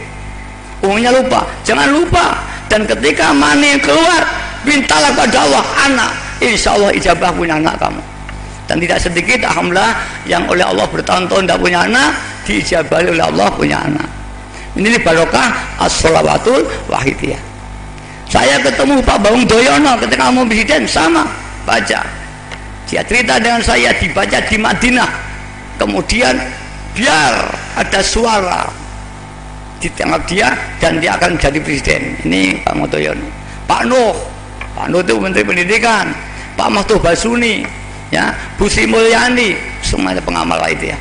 [SPEAKER 1] Umumnya lupa, jangan lupa. Dan ketika mani keluar, mintalah pada Allah anak, insya Allah ijabah punya anak kamu. Dan tidak sedikit alhamdulillah yang oleh Allah bertahun-tahun tidak punya anak, diijabah oleh Allah punya anak. Ini barokah as-sholawatul wahidiyah. Saya ketemu Pak Bawung Doyono ketika mau presiden, sama baca. Dia cerita dengan saya, dibaca di Madinah. Kemudian biar ada suara ditangkap dia dan dia akan jadi presiden. Ini Pak Motoyono. Pak Nuh itu Menteri Pendidikan. Pak Mahtuh Basuni, ya, Bu Sri Mulyani, semuanya pengamal itu ya.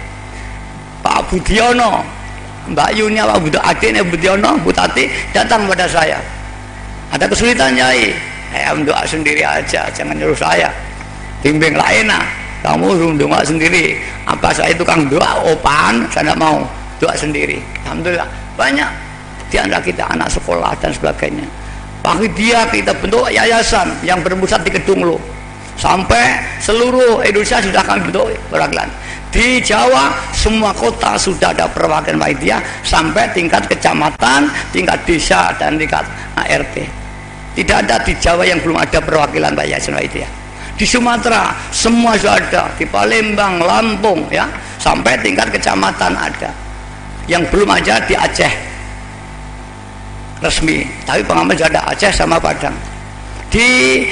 [SPEAKER 1] Pak Budiono, Mbak Yunya, Pak Budiono, adiknya Budiono, Bu Tati datang pada saya. Ada kesulitan Nyai, doa sendiri aja, jangan nyuruh saya. Bimbing lain nah, kamu doa sendiri. Apa saya tukang doa opan, saya tidak mau, doa sendiri. Alhamdulillah banyak di antara kita anak sekolah dan sebagainya. Pagi dia kita bentuk yayasan yang berpusat di Kedunglo. Sampai seluruh Indonesia sudah kami bentuk perwakilan. Di Jawa semua kota sudah ada perwakilan panitia sampai tingkat kecamatan, tingkat desa dan tingkat RT. Tidak ada di Jawa yang belum ada perwakilan yayasan panitia. Di Sumatera semua sudah ada, di Palembang, Lampung, ya, sampai tingkat kecamatan ada. Yang belum aja di Aceh resmi, tapi pengamal sudah ada Aceh sama Padang. Di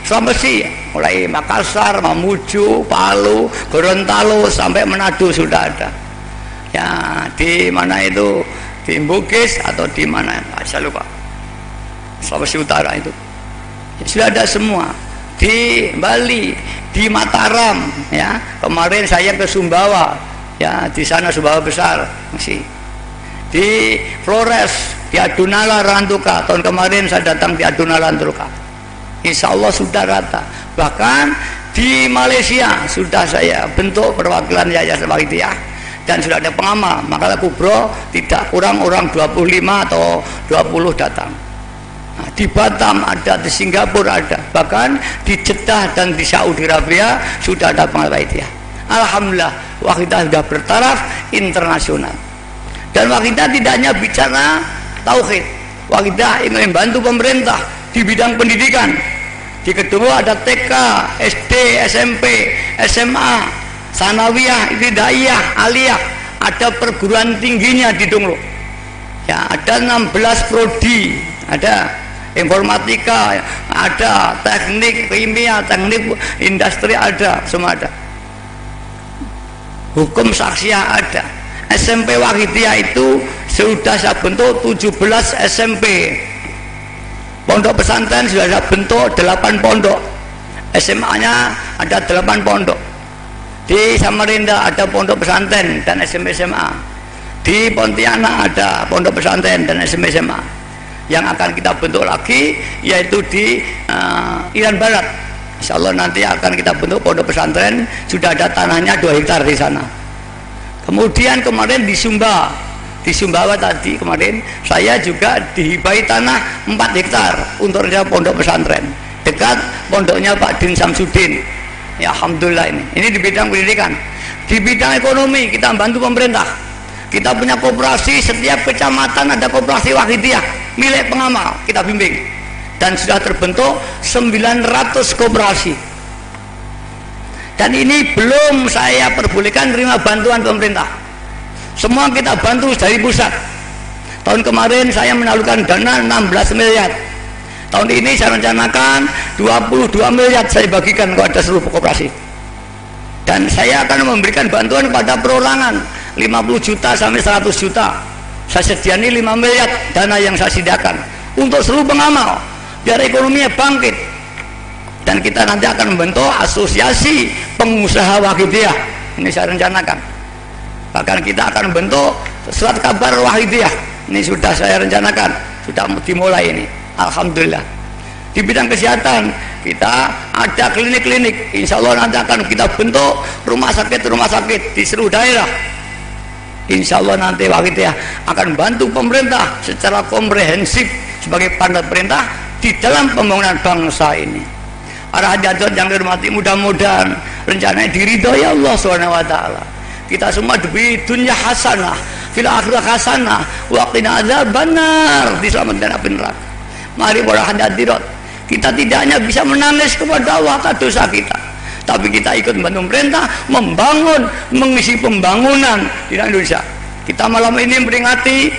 [SPEAKER 1] Sulawesi mulai Makassar, Mamuju, Palu, Gorontalo sampai Manado sudah ada. Ya, di mana itu, di Bugis atau di mana? Saya lupa. Sulawesi Utara itu sudah ada semua. Di Bali, di Mataram, ya, kemarin saya ke Sumbawa, ya, di sana Sumbawa besar masih. Di Flores, di Adunala Rantuka, tahun kemarin saya datang di Adunala Rantuka. insya Allah sudah rata. Bahkan di Malaysia sudah saya bentuk perwakilan Yayasan Wahidiyah dan sudah ada pengamal makalah kubro, tidak kurang orang 25 atau 20 datang. Nah, di Batam ada, di Singapura ada, bahkan di Jeddah dan di Saudi Arabia sudah ada pengamal Wahidiyah. Alhamdulillah Wahidiyah sudah bertaraf internasional. Dan Wahidiyah tidak hanya bicara tauhid, Wahidiyah ingin membantu pemerintah di bidang pendidikan. Di kedua ada TK, SD, SMP, SMA, Sanawiyah, Ibtidaiyah, Aliyah, ada perguruan tingginya di Donglo. Ya, ada 16 prodi, ada informatika, ada teknik kimia, teknik industri ada, semua ada. Hukum saksiah ada. SMP Wahidiyah itu sudah saya bentuk 17 SMP. Pondok pesantren sudah saya bentuk 8 pondok. SMA-nya ada 8 pondok. Di Samarinda ada pondok pesantren dan SMP SMA. Di Pontianak ada pondok pesantren dan SMP SMA. Yang akan kita bentuk lagi yaitu di Irian Barat. Insya Allah nanti akan kita bentuk pondok pesantren, sudah ada tanahnya 2 hektar di sana. Kemudian kemarin di Sumbawa tadi kemarin saya juga dihibai tanah 4 hektar untuk rencana pondok pesantren dekat pondoknya Pak Din Samsudin. Ya alhamdulillah ini di bidang pendidikan. Di bidang ekonomi kita bantu pemerintah. Kita punya koperasi, setiap kecamatan ada koperasi Wahidiyah milik pengamal, kita bimbing. Dan sudah terbentuk 900 koperasi. Dan ini belum saya perbolehkan terima bantuan pemerintah. Semua kita bantu dari pusat. Tahun kemarin saya menyalurkan dana 16 miliar. Tahun ini saya rencanakan 22 miliar saya bagikan kepada seluruh koperasi. Dan saya akan memberikan bantuan kepada perorangan 50 juta sampai 100 juta. Saya sediani 5 miliar dana yang saya sediakan untuk seluruh pengamal biar ekonominya bangkit. Dan kita nanti akan membentuk asosiasi pengusaha Wahidiyah. Ini saya rencanakan. Bahkan kita akan membentuk surat kabar Wahidiyah. Ini sudah saya rencanakan, sudah dimulai ini. Alhamdulillah. Di bidang kesehatan kita ada klinik-klinik. Insya Allah nanti akan kita bentuk rumah sakit di seluruh daerah. Insya Allah nanti Wahidiyah akan bantu pemerintah secara komprehensif sebagai partner pemerintah di dalam pembangunan bangsa ini. Para hadirin yang dihormati, mudah-mudahan rencananya diridhoi Allah SWT. Kita semua diberi dunia hasanah, fil akhirah hasanah, wa qina adzabannar, diselamatkan api neraka. Mari para hadirin, kita tidak hanya bisa menangis kepada Allah atas dosa kita, tapi kita ikut membantu pemerintah membangun, mengisi pembangunan di Indonesia. Kita malam ini memperingati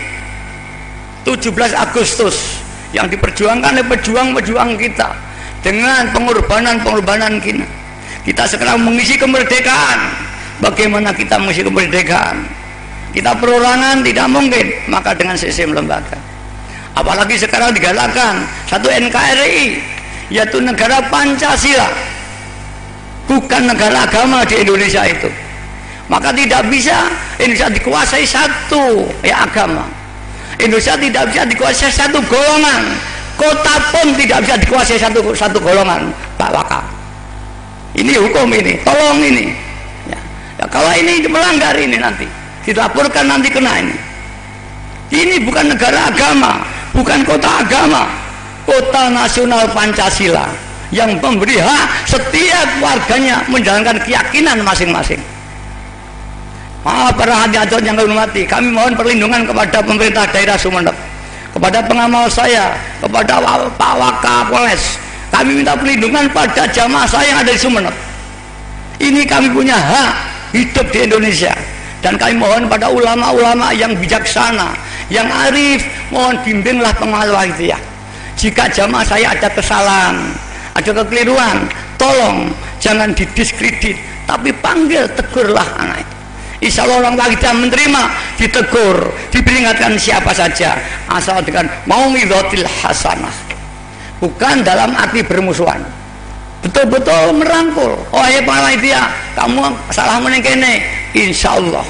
[SPEAKER 1] 17 Agustus yang diperjuangkan oleh pejuang-pejuang kita dengan pengorbanan kita. Kita sekarang mengisi kemerdekaan. Bagaimana kita mengisi kemerdekaan? Kita perorangan tidak mungkin, maka dengan sistem lembaga. Apalagi sekarang digalakkan satu NKRI, yaitu negara Pancasila, bukan negara agama di Indonesia itu. Maka tidak bisa Indonesia dikuasai satu agama. Indonesia tidak bisa dikuasai satu golongan. Kota pun tidak bisa dikuasai satu golongan. Pak Waka, ini hukum ini, tolong ini. Ya, kalau ini melanggar ini nanti dilaporkan, nanti kena ini. Ini bukan negara agama, bukan kota agama, kota nasional Pancasila yang memberi hak setiap warganya menjalankan keyakinan masing-masing. Maaf para hadirin yang kami hormati, kami mohon perlindungan kepada pemerintah daerah Sumeneb, kepada pengamal saya, kepada Pak Wakapolres. Kami minta perlindungan pada jamaah saya yang ada di Sumeneb. Ini kami punya hak hidup di Indonesia, dan kami mohon pada ulama-ulama yang bijaksana, yang arif, mohon bimbinglah pengamal Wahidiyah. Jika jamaah saya ada kesalahan, ada kekeliruan, tolong jangan didiskredit, tapi panggil, tegurlah anak itu. Insya Allah orang Wahidiyah menerima, ditegur, diperingatkan siapa saja, asal dengan mau'idhatil hasanah, bukan dalam arti bermusuhan. Betul-betul merangkul. Oh ya Pak Wahidiyah, kamu salah menengkene, insya Allah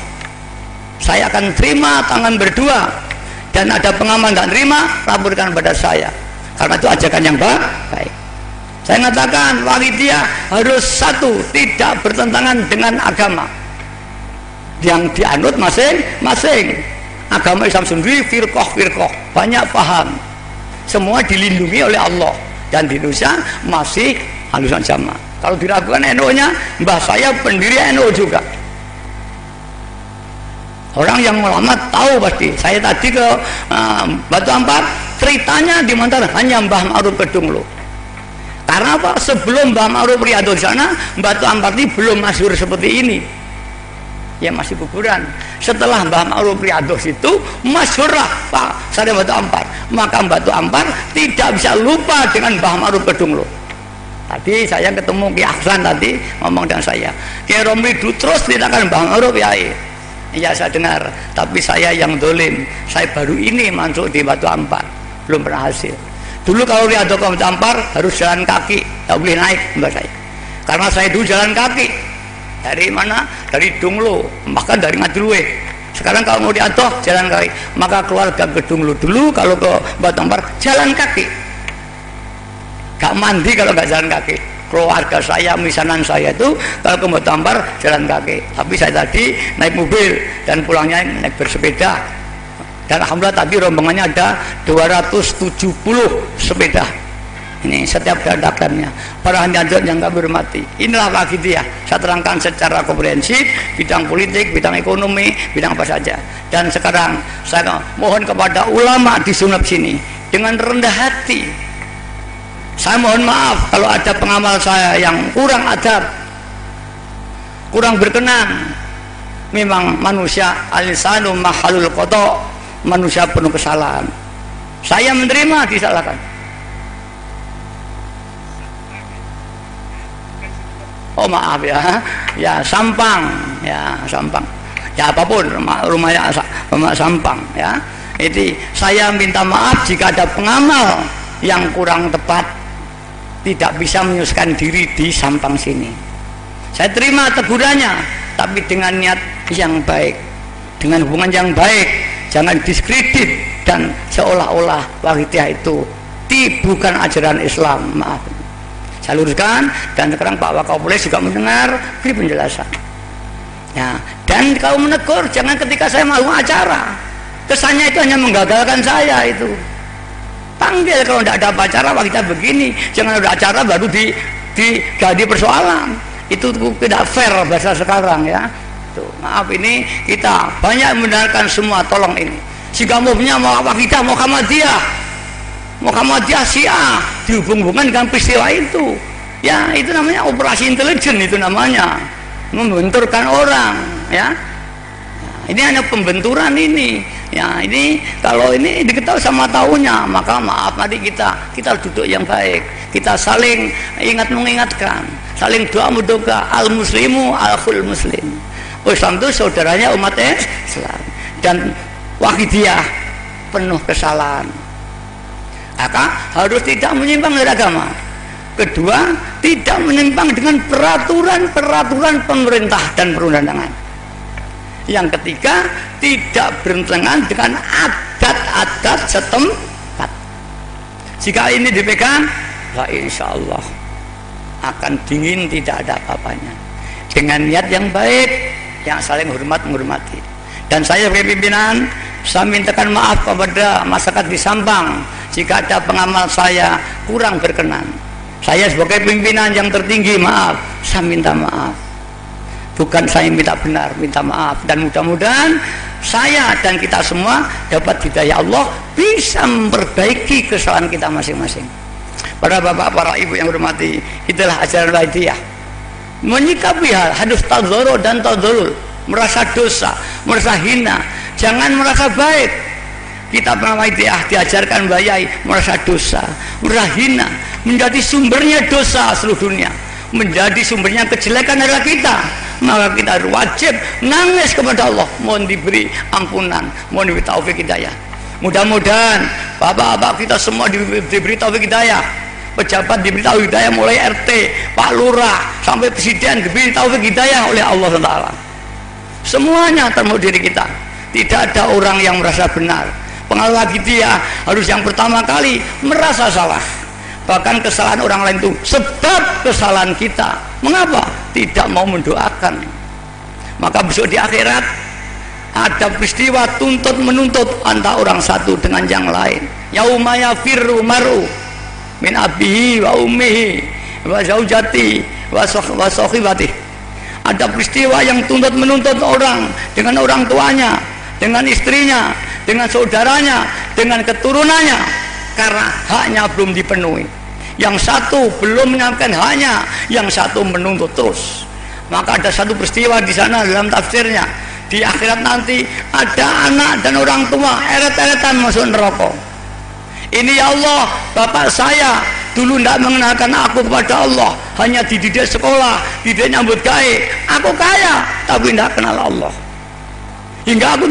[SPEAKER 1] saya akan terima tangan berdua, dan ada pengamal dan terima, laporkan pada saya, karena itu ajakan yang baik. Saya mengatakan Wahidiyah harus satu, tidak bertentangan dengan agama yang dianut masing-masing. Agama Islam sendiri firqah banyak paham, semua dilindungi oleh Allah. Dan di Indonesia masih Ahlussunnah Jamaah. Kalau diragukan NU-nya, mbah saya pendiri NU juga. Orang yang ulama tahu pasti. Saya tadi ke Batu Ampar, ceritanya di Montar hanya Mbah Ma'ruf Kedunglo. Karena apa? Sebelum Mbah Ma'ruf Riyadhah di sana, Batu Ampar ini belum masyhur seperti ini. Ya masih kuburan. Setelah Mbah Ma'ruf Riyadhah itu masyhurlah Pak Sari Batu Ampar. Maka Batu Ampar tidak bisa lupa dengan Mbah Ma'ruf Kedunglo. Tadi saya ketemu Ki Ahsan tadi ngomong dengan saya. Ki Romli terus ceritakan Mbah Ma'ruf ya. Iya saya dengar, tapi saya yang dolim. Saya baru ini masuk di Batu Ampar, belum pernah hasil. Dulu kalau Riyadhah ke Batu Ampar harus jalan kaki, tidak boleh naik mbak saya. Karena saya dulu jalan kaki. Dari mana? Dari Dunglo, bahkan dari Ngadiluwe. Sekarang kalau mau Riyadhah jalan kaki, maka keluarga ke Dunglo dulu, kalau ke Batu Ampar jalan kaki. Gak mandi kalau gak jalan kaki. Keluarga saya, misanan saya itu kalau ke Batu Ampar jalan kaki. Tapi saya tadi naik mobil dan pulangnya naik bersepeda. Dan alhamdulillah tadi rombongannya ada 270 sepeda. Ini setiap gadakannya. Para hadirin yang kami hormati, inilah Wahidiyah. Saya terangkan secara komprehensif, bidang politik, bidang ekonomi, bidang apa saja. Dan sekarang saya mohon kepada ulama di Sunab sini dengan rendah hati. Saya mohon maaf kalau ada pengamal saya yang kurang adab, kurang berkenan. Memang manusia al-insanu mahalul qada, manusia penuh kesalahan. Saya menerima disalahkan. Oh maaf ya, ya Sampang, ya Sampang, ya apapun rumahnya rumah Sampang ya. Jadi saya minta maaf jika ada pengamal yang kurang tepat, tidak bisa menyusun diri di Sampang sini. Saya terima tegurannya, tapi dengan niat yang baik, dengan hubungan yang baik, jangan diskredit dan seolah-olah Wahidiyah itu bukan ajaran Islam. Maaf, saya luruskan. Dan sekarang Pak Wakapolres juga mendengar beri penjelasan. Ya, dan kalau menegur jangan ketika saya mau acara, kesannya itu hanya menggagalkan saya itu. Panggil kalau tidak ada acara kita begini, jangan ada acara baru jadi persoalan. Itu tidak fair bahasa sekarang ya. Tuh, maaf ini kita banyak mendengarkan semua, tolong ini. Jika maunya mau Wahidah, mau Muhammadiyah Syiah dihubung-hubungkan dengan peristiwa itu. Ya, itu namanya operasi intelijen, itu namanya membenturkan orang ya. Ini hanya pembenturan ini. Ya, ini kalau ini diketahui sama tahunya, maka maaf nanti kita duduk yang baik. Kita saling mengingatkan, saling doa mendoa. Al muslimu al-khul muslim. Islam itu saudaranya umat Islam. Dan Wahidiyah penuh kesalahan. Maka harus tidak menyimpang dari agama. Kedua, tidak menyimpang dengan peraturan pemerintah dan perundangan. Yang ketiga, tidak bertentangan dengan adat-adat setempat. Jika ini dipegang, ya insya Allah akan dingin, tidak ada apa-apanya. Dengan niat yang baik, yang saling menghormati. Dan saya sebagai pimpinan, saya mintakan maaf kepada masyarakat di Sampang jika ada pengamal saya kurang berkenan. Saya sebagai pimpinan yang tertinggi, maaf, saya minta maaf. Bukan saya minta benar, minta maaf. Dan mudah-mudahan saya dan kita semua dapat hidayah Allah, bisa memperbaiki kesalahan kita masing-masing. Para bapak, para ibu yang hormati, itulah ajaran Wahidiyah. Menyikapi hal hadus tadzoro dan tadzolul, merasa dosa, merasa hina, jangan merasa baik. Kita pernah Wahidiyah diajarkan Bayai merasa dosa, merasa hina, menjadi sumbernya dosa seluruh dunia, menjadi sumbernya kejelekan adalah kita. Maka kita wajib nangis kepada Allah, mohon diberi ampunan, mohon diberi taufik hidayah. Mudah-mudahan bapak-bapak kita semua diberi taufik hidayah, pejabat diberi taufik hidayah, mulai RT, Pak Lurah sampai presiden diberi taufik hidayah oleh Allah SWT. Semuanya termasuk diri kita. Tidak ada orang yang merasa benar. Pengamal Wahidiyah harus yang pertama kali merasa salah, bahkan kesalahan orang lain itu sebab kesalahan kita. Mengapa? Tidak mau mendoakan. Maka besok di akhirat ada peristiwa tuntut menuntut antara orang satu dengan yang lain. Yauma yafirru mar'u min abihi wa ummihi wa zaujati wa sahibati. Ada peristiwa yang tuntut menuntut orang dengan orang tuanya, dengan istrinya, dengan saudaranya, dengan keturunannya, karena haknya belum dipenuhi. Yang satu belum menyampaikan haknya, yang satu menuntut terus. Maka ada satu peristiwa di sana dalam tafsirnya, di akhirat nanti ada anak dan orang tua eret-eretan masuk neraka. Ini ya Allah, bapak saya dulu tidak mengenalkan aku kepada Allah, hanya dididik sekolah, dididik nyambut gawe. Aku kaya tapi tidak kenal Allah, hingga aku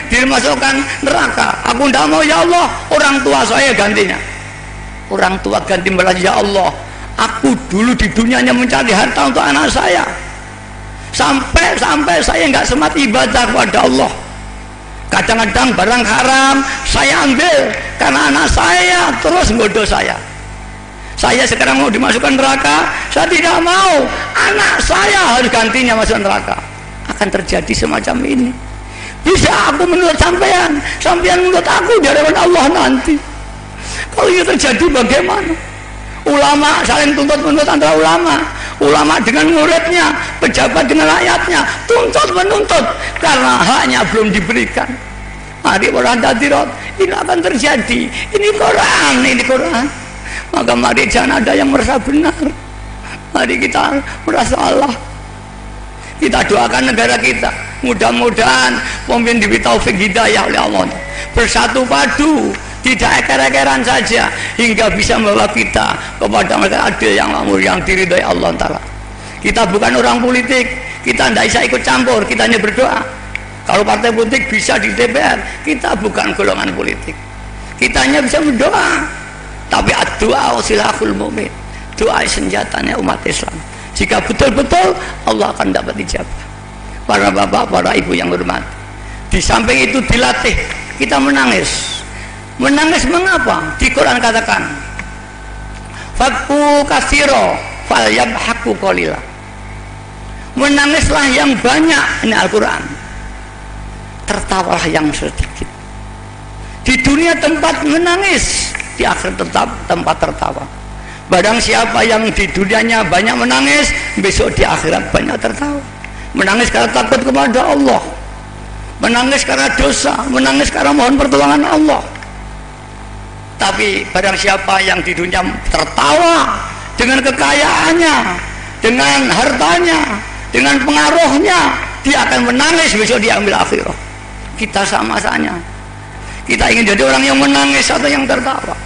[SPEAKER 1] dimasukkan neraka. Aku tidak mau ya Allah, orang tua saya gantinya. Orang tua ganti melalui ya Allah, aku dulu di dunianya mencari harta untuk anak saya, sampai saya nggak semat ibadah kepada Allah. Kadang-kadang barang haram saya ambil karena anak saya terus ngodo saya. Saya sekarang mau dimasukkan neraka, saya tidak mau anak saya harus gantinya masuk neraka. Akan terjadi semacam ini. Bisa aku menurut sampean menurut aku di hadapan Allah nanti. Kalau itu terjadi bagaimana? Ulama saling tuntut menuntut antara ulama dengan muridnya, pejabat dengan rakyatnya, tuntut menuntut karena haknya belum diberikan. Mari para hadirat, ini akan terjadi. Ini Quran. Maka mari jangan ada yang merasa benar, mari kita merasa Allah. Kita doakan negara kita, mudah-mudahan pemimpin diberi taufik hidayah oleh Allah, bersatu padu, tidak eker-ekeran saja, hingga bisa membawa kita kepada negara adil yang makmur, yang diridhai Allah Ta'ala. Kita bukan orang politik, kita tidak bisa ikut campur, kita hanya berdoa. Kalau partai politik bisa di DPR, kita bukan golongan politik, kita hanya bisa berdoa. Tapi doa silahul mu'min, doa senjatanya umat Islam. Jika betul-betul Allah akan dapat dijabah. Para bapak, para ibu yang hormat, di samping itu dilatih kita menangis. Menangis mengapa? Di Quran katakan, fakku kasiro fal yabhaku qalila. Menangislah yang banyak, ini Al-Quran. Tertawalah yang sedikit. Di dunia tempat menangis, di akhirat tetap tempat tertawa. Barang siapa yang di dunianya banyak menangis, besok di akhirat banyak tertawa. Menangis karena takut kepada Allah, menangis karena dosa, menangis karena mohon pertolongan Allah. Tapi barang siapa yang di dunia tertawa dengan kekayaannya, dengan hartanya, dengan pengaruhnya, dia akan menangis besok diambil akhirat. Kita sama saja. Kita ingin jadi orang yang menangis atau yang tertawa.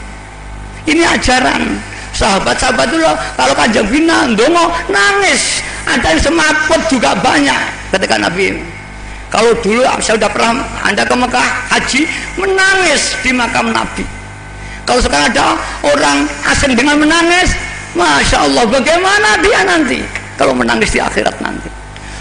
[SPEAKER 1] Ini ajaran sahabat-sahabat dulu. Kalau Kanjeng Bina ndonga nangis, ada yang semakut juga banyak ketika Nabi. Kalau dulu saya sudah pernah Anda ke Mekah haji, menangis di makam Nabi. Kalau sekarang ada orang asing dengan menangis, Masya Allah, bagaimana dia nanti kalau menangis di akhirat nanti?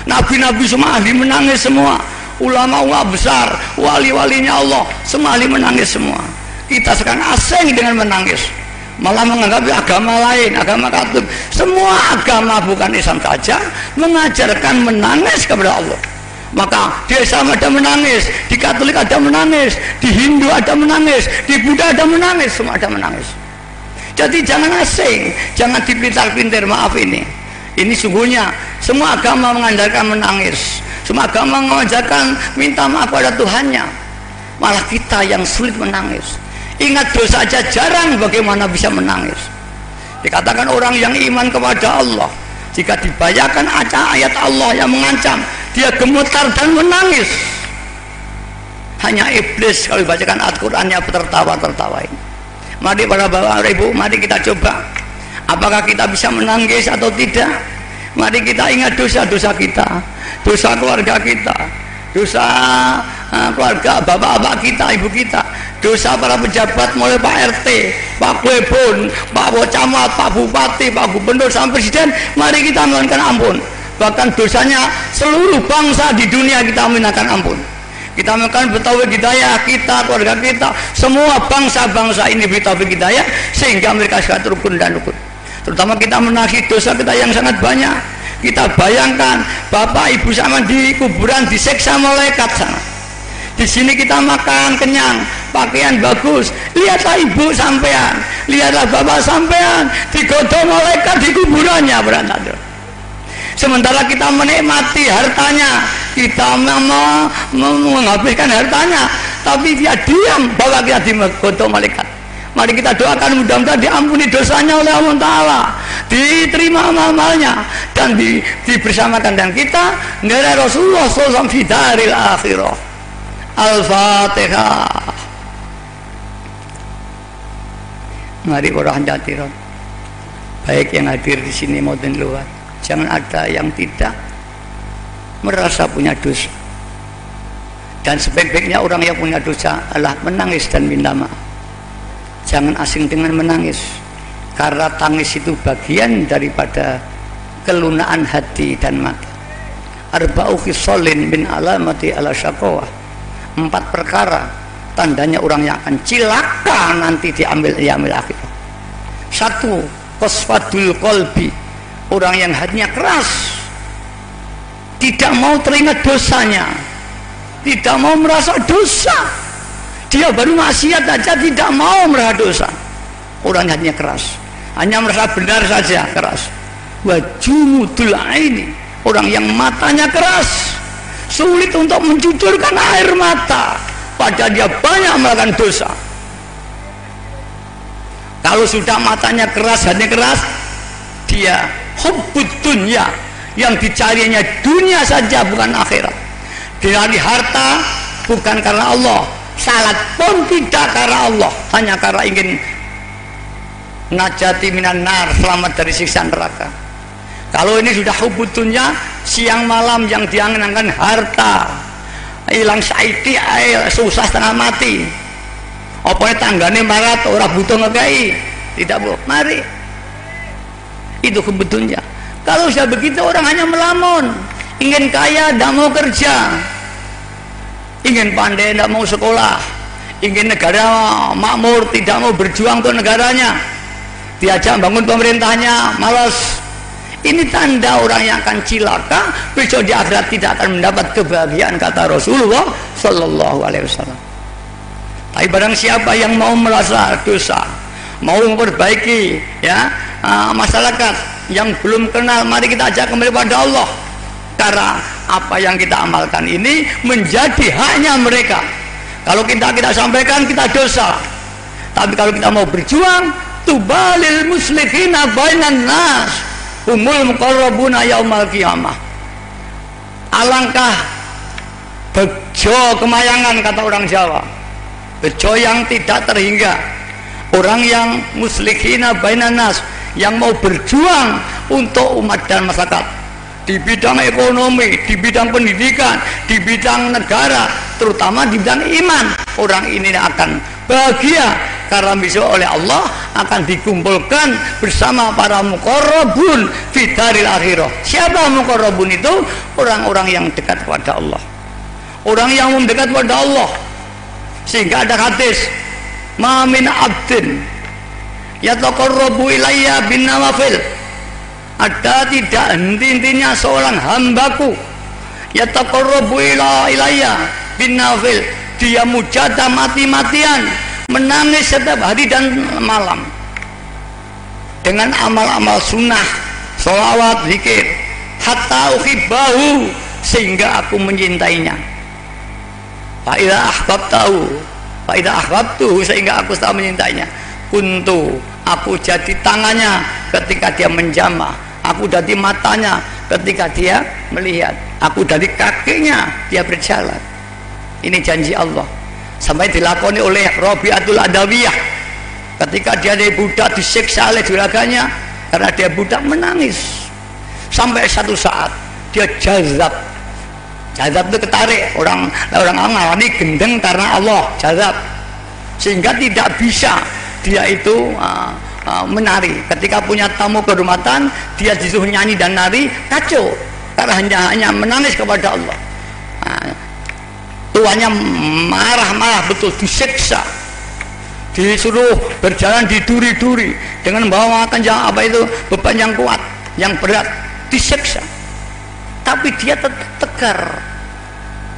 [SPEAKER 1] Nabi-nabi semua ahli menangis semua, ulama-ulama besar, wali-walinya Allah semua ahli menangis semua. Kita sekarang asing dengan menangis, malah menganggap agama lain, agama Katolik, semua agama bukan Islam saja mengajarkan menangis kepada Allah. Maka di Islam ada menangis, di Katolik ada menangis, di Hindu ada menangis, di Buddha ada menangis, semua ada menangis. Jadi jangan asing, jangan dipintar-pintir. Maaf, ini sungguhnya semua agama mengajarkan menangis, semua agama mengajarkan minta maaf pada Tuhannya. Malah kita yang sulit menangis. Ingat dosa saja jarang, bagaimana bisa menangis? Dikatakan orang yang iman kepada Allah, jika dibacakan ayat Allah yang mengancam, dia gemetar dan menangis. Hanya iblis kalau dibacakan Al-Qurannya tertawa-tertawain. Mari para bapak ibu, mari kita coba apakah kita bisa menangis atau tidak. Mari kita ingat dosa-dosa kita, dosa keluarga kita, dosa keluarga bapak-bapak kita, ibu kita, dosa para pejabat mulai Pak RT, Pak Kwebon, Pak Camat, Pak Bupati, Pak Gubernur sampai Presiden. Mari kita mohonkan ampun. Bahkan dosanya seluruh bangsa di dunia kita mintakan ampun. Kita makan bertaufik hidayah, kita, keluarga kita, semua bangsa-bangsa ini bertaufik hidayah sehingga mereka sangat rukun dan rukun. Terutama kita menagih dosa kita yang sangat banyak. Kita bayangkan bapak ibu sama di kuburan disiksa malaikat sana. Di sini kita makan kenyang, pakaian bagus. Lihatlah ibu sampean, lihatlah bapak sampean digodong malaikat di kuburannya berantakan. Sementara kita menikmati hartanya, kita mau menghabiskan hartanya, tapi dia diam bahwa kita digodong malaikat. Mari kita doakan mudah-mudahan diampuni dosanya oleh Allah Ta'ala, diterima amal-amalnya, dan dibersamakan dengan kita dengan Rasulullah SAW fi daril akhirah. Al-Fatihah. Mari para hadirin, baik yang hadir di sini maupun luar, jangan ada yang tidak merasa punya dosa. Dan sebaik-baiknya orang yang punya dosa adalah menangis dan minta maaf. Jangan asing dengan menangis, karena tangis itu bagian daripada kelunaan hati dan mata. Arba'u khisalin min alamati ala syaqawah. 4 perkara tandanya orang yang akan cilaka nanti diambil akhirah. 1, qasfatul qalbi, orang yang hatinya keras, tidak mau teringat dosanya, tidak mau merasa dosa. Dia baru maksiat aja tidak mau merasa dosa. Orang hatinya keras, hanya merasa benar saja keras. Wajumudul aini, orang yang matanya keras, sulit untuk mencucurkan air mata padahal dia banyak melakukan dosa. Kalau sudah matanya keras, hatinya keras, dia hubbud dunya, yang dicarinya dunia saja bukan akhirat. Dicari harta bukan karena Allah, salat pun tidak karena Allah, hanya karena ingin najati minan nar, selamat dari siksa neraka. Kalau ini sudah hubbud dunya, siang malam yang diangan-angan harta, hilang saiti, susah setengah mati. Apa tanggane marat, orang butuh ngekei, tidak bu, mari. Itu hubbud dunya. Kalau sudah begitu orang hanya melamun, ingin kaya, tidak mau kerja, ingin pandai, tidak mau sekolah, ingin negara makmur, tidak mau berjuang untuk negaranya, diajak bangun pemerintahnya, malas. Ini tanda orang yang akan cilaka, besok di akhirat tidak akan mendapat kebahagiaan, kata Rasulullah Sallallahu Alaihi Wasallam. Tapi barang siapa yang mau merasa dosa, mau memperbaiki ya masyarakat yang belum kenal, mari kita ajak kembali pada Allah. Karena apa yang kita amalkan ini menjadi haknya mereka. Kalau kita sampaikan, kita dosa. Tapi kalau kita mau berjuang, tubalil muslihina bainan nas humul muqarrabuna yaumal qiyamah. Alangkah bejo kemayangan, kata orang Jawa, bejo yang tidak terhingga, orang yang muslihina bainan nas, yang mau berjuang untuk umat dan masyarakat di bidang ekonomi, di bidang pendidikan, di bidang negara, terutama di bidang iman. Orang ini akan bahagia karena besok oleh Allah akan dikumpulkan bersama para muqarrabun fi daril akhirah. Siapa muqarrabun itu? Orang-orang yang dekat kepada Allah, orang yang mendekat kepada Allah. Sehingga ada hadis, ma min abdin yataqarrabu ilayya bin nawafil, ada tidak henti-hentinya seorang hambaku yataqarrabu ilayya bin nawafil, dia mujadah mati-matian, menangis setiap hari dan malam dengan amal-amal sunnah, sholawat, zikir, hatta uhibbahu, sehingga aku mencintainya. Fa'idha ahbabtuhu, sehingga aku telah mencintainya. Kuntu, aku jadi tangannya ketika dia menjamah, aku jadi matanya ketika dia melihat, aku jadi kakinya dia berjalan. Ini janji Allah, sampai dilakoni oleh Rabi'atul Adawiyah ketika dia dari budak disiksa oleh juraganya karena dia budak, menangis sampai satu saat dia jazab itu ketarik, orang ngarani gendeng karena Allah, jazab, sehingga tidak bisa dia itu menari. Ketika punya tamu kehormatan, dia disuruh nyanyi dan nari, kacau karena hanya menangis kepada Allah. tuannya marah-marah betul, disiksa, disuruh berjalan di duri-duri dengan bawa kenjang apa itu, beban yang kuat, yang berat, disiksa. Tapi dia tetap tegar,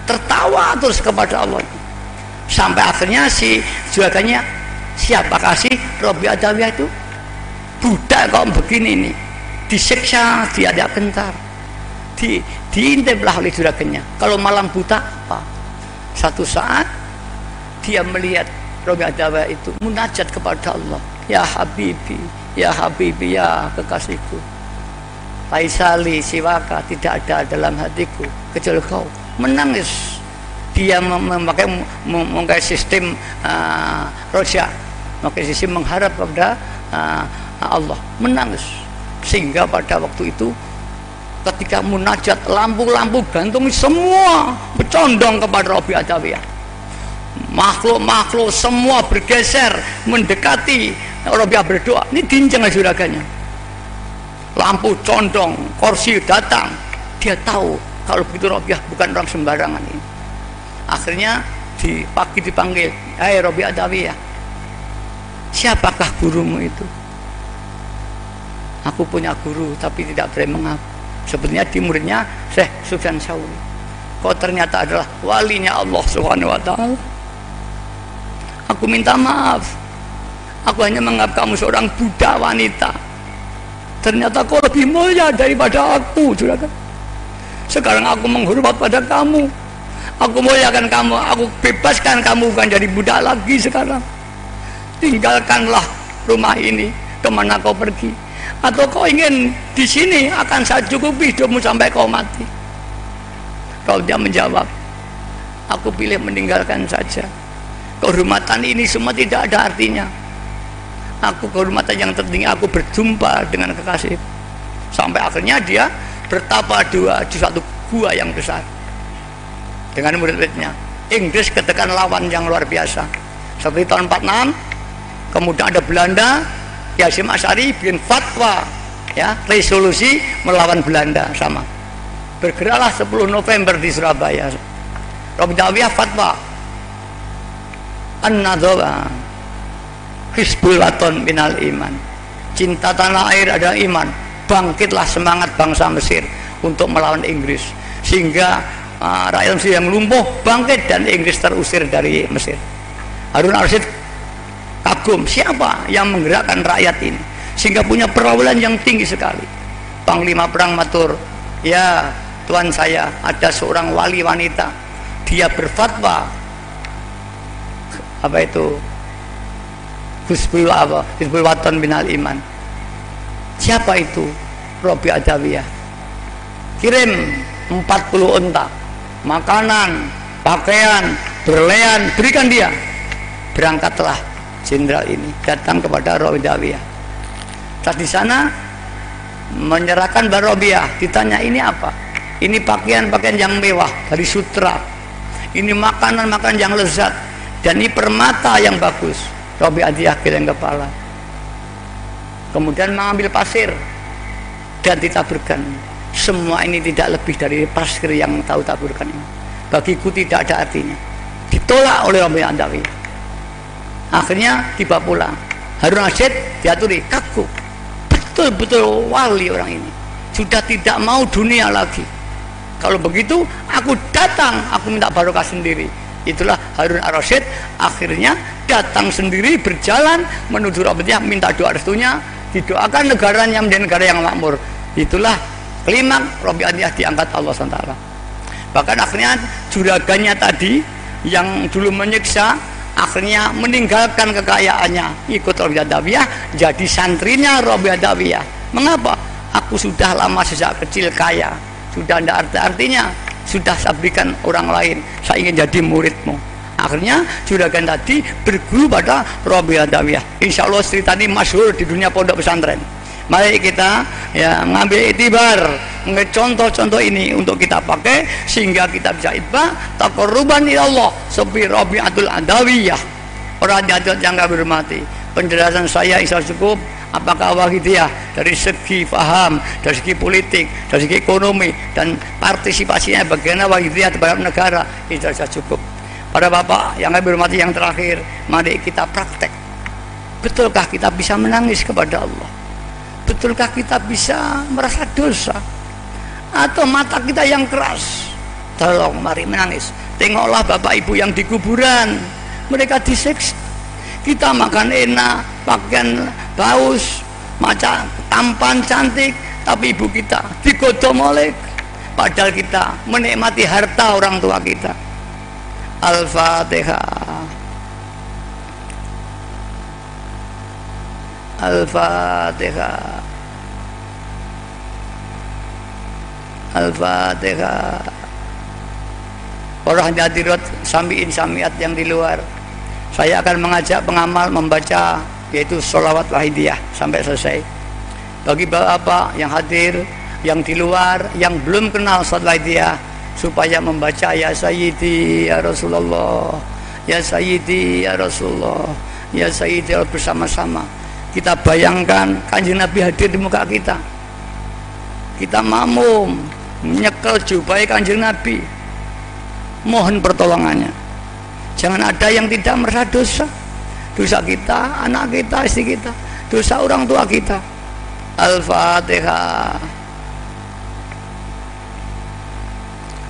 [SPEAKER 1] tertawa terus kepada Allah. Sampai akhirnya si juraganya, siapakah sih Robi Adawiyah itu? Budak kok begini nih, disiksa, diadak gentar, diintiplah oleh juraganya. Kalau malam buta apa? Satu saat dia melihat Robi Adawiyah itu munajat kepada Allah, ya Habibi, ya Habibi, ya kekasihku, Faisali siwaka tidak ada dalam hatiku kecuali kau. Menangis. Dia memakai sistem roja, memakai sistem mengharap kepada Allah, menangis. Sehingga pada waktu itu ketika munajat, lampu-lampu gantung semua bercondong kepada Robi Adawiyah. Makhluk-makhluk semua bergeser mendekati Robi berdoa. Ini dinceng juraganya. Lampu condong, kursi datang. Dia tahu kalau begitu Robi bukan orang sembarangan ini. Akhirnya pagi dipanggil, hai Robi Adawiyah, siapakah gurumu itu? Aku punya guru tapi tidak boleh mengaku. Sebenarnya di muridnya Syekh Sufyan Tsauri. Kau ternyata adalah walinya Allah Subhanahu wa Ta'ala. Aku minta maaf, aku hanya menganggap kamu seorang budak wanita. Ternyata kau lebih mulia daripada aku, juragan. Sekarang aku menghormat pada kamu, aku muliakan kamu, aku bebaskan kamu, bukan jadi budak lagi sekarang. Tinggalkanlah rumah ini, kemana kau pergi? Atau kau ingin di sini akan saya cukupi hidupmu sampai kau mati? Kalau dia menjawab, aku pilih meninggalkan saja. Kehormatan ini semua tidak ada artinya. Aku kehormatan yang tertinggi, aku berjumpa dengan kekasih. Sampai akhirnya dia bertapa di suatu gua yang besar dengan murid-muridnya. Inggris ketekan lawan yang luar biasa. Seperti tahun 46, kemudian ada Belanda, Hasyim Asy'ari bikin fatwa, ya, resolusi melawan Belanda sama. Bergeraklah 10 November di Surabaya. Robi Adawiyah fatwa, an-nadhawa hizbul waton minal iman. Cinta tanah air adalah iman. Bangkitlah semangat bangsa Mesir untuk melawan Inggris, sehingga rakyat Mesir yang lumpuh bangkit dan Inggris terusir dari Mesir. Harun al-Rashid kagum, siapa yang menggerakkan rakyat ini sehingga punya peraulan yang tinggi sekali. Panglima perang matur, ya Tuan saya, ada seorang wali wanita, dia berfatwa apa itu hizbul waton minal iman. Siapa itu? Robi Adawiyah. Kirim 40 unta, makanan, pakaian, berlian, berikan dia. Berangkatlah jenderal ini datang kepada Robi Adawiyah. Saat di sana menyerahkan Barobiyah, ditanya ini apa? Ini pakaian-pakaian yang mewah dari sutra. Ini makanan-makanan yang lezat, dan ini permata yang bagus. Robi Adawiyah geleng kepala. Kemudian mengambil pasir dan ditaburkan. Semua ini tidak lebih dari pasir yang tahu taburkan ini. Bagiku tidak ada artinya. Ditolak oleh Robi Adawiyah. Akhirnya tiba pulang. Harun al-Rashid diaturi, kaku. Betul-betul wali orang ini. Sudah tidak mau dunia lagi. Kalau begitu, aku datang, aku minta barokah sendiri. Itulah Harun al-Rashid akhirnya datang sendiri, berjalan menuju Robi Adawiyah, minta doa restunya, didoakan negaranya menjadi negara yang makmur. Itulah klimaks Robi Adawiyah diangkat Allah SWT. Bahkan akhirnya juragannya tadi yang dulu menyiksa, akhirnya meninggalkan kekayaannya, ikut Robi Adawiyah, jadi santrinya Robi Adawiyah. Mengapa? Aku sudah lama sejak kecil kaya, sudah tidak artinya, sudah saya berikan orang lain, saya ingin jadi muridmu. Akhirnya juragan tadi berguru pada Robi Adawiyah. Insya Allah cerita ini masyhur di dunia pondok pesantren. Mari kita ya mengambil itibar, contoh-contoh ini untuk kita pakai sehingga kita bisa itba taqarruban ila Allah seperti Robi Adawiyah. Orang yang kami hormati, penjelasan saya insya Allah cukup. Apakah Wahidiyah dari segi paham, dari segi politik, dari segi ekonomi dan partisipasinya bagaimana Wahidiyah terhadap negara, itu sudah cukup. Para bapak yang kami hormati yang terakhir, mari kita praktek. Betulkah kita bisa menangis kepada Allah? Betulkah kita bisa merasa dosa? Atau mata kita yang keras? Tolong mari menangis. Tengoklah bapak ibu yang di kuburan, mereka disiksa. Kita makan enak, pakaian bagus, macam tampan cantik, tapi ibu kita digodom oleh, padahal kita menikmati harta orang tua kita. Al-Fatihah. Al-Fatihah. Al-Fatihah. Para hadirat samiin samiat yang di luar, saya akan mengajak pengamal membaca yaitu sholawat wahidiyah sampai selesai. Bagi bapak yang hadir, yang di luar, yang belum kenal sholawat wahidiyah, supaya membaca ya Sayyidi ya Rasulullah, ya Sayyidi ya Rasulullah, ya Sayyidi bersama-sama. Kita bayangkan Kanjeng Nabi hadir di muka kita. Kita makmum menyekel jubah Kanjeng Nabi. Mohon pertolongannya. Jangan ada yang tidak merasa dosa. Dosa kita, anak kita, istri kita, dosa orang tua kita. Al-Fatihah.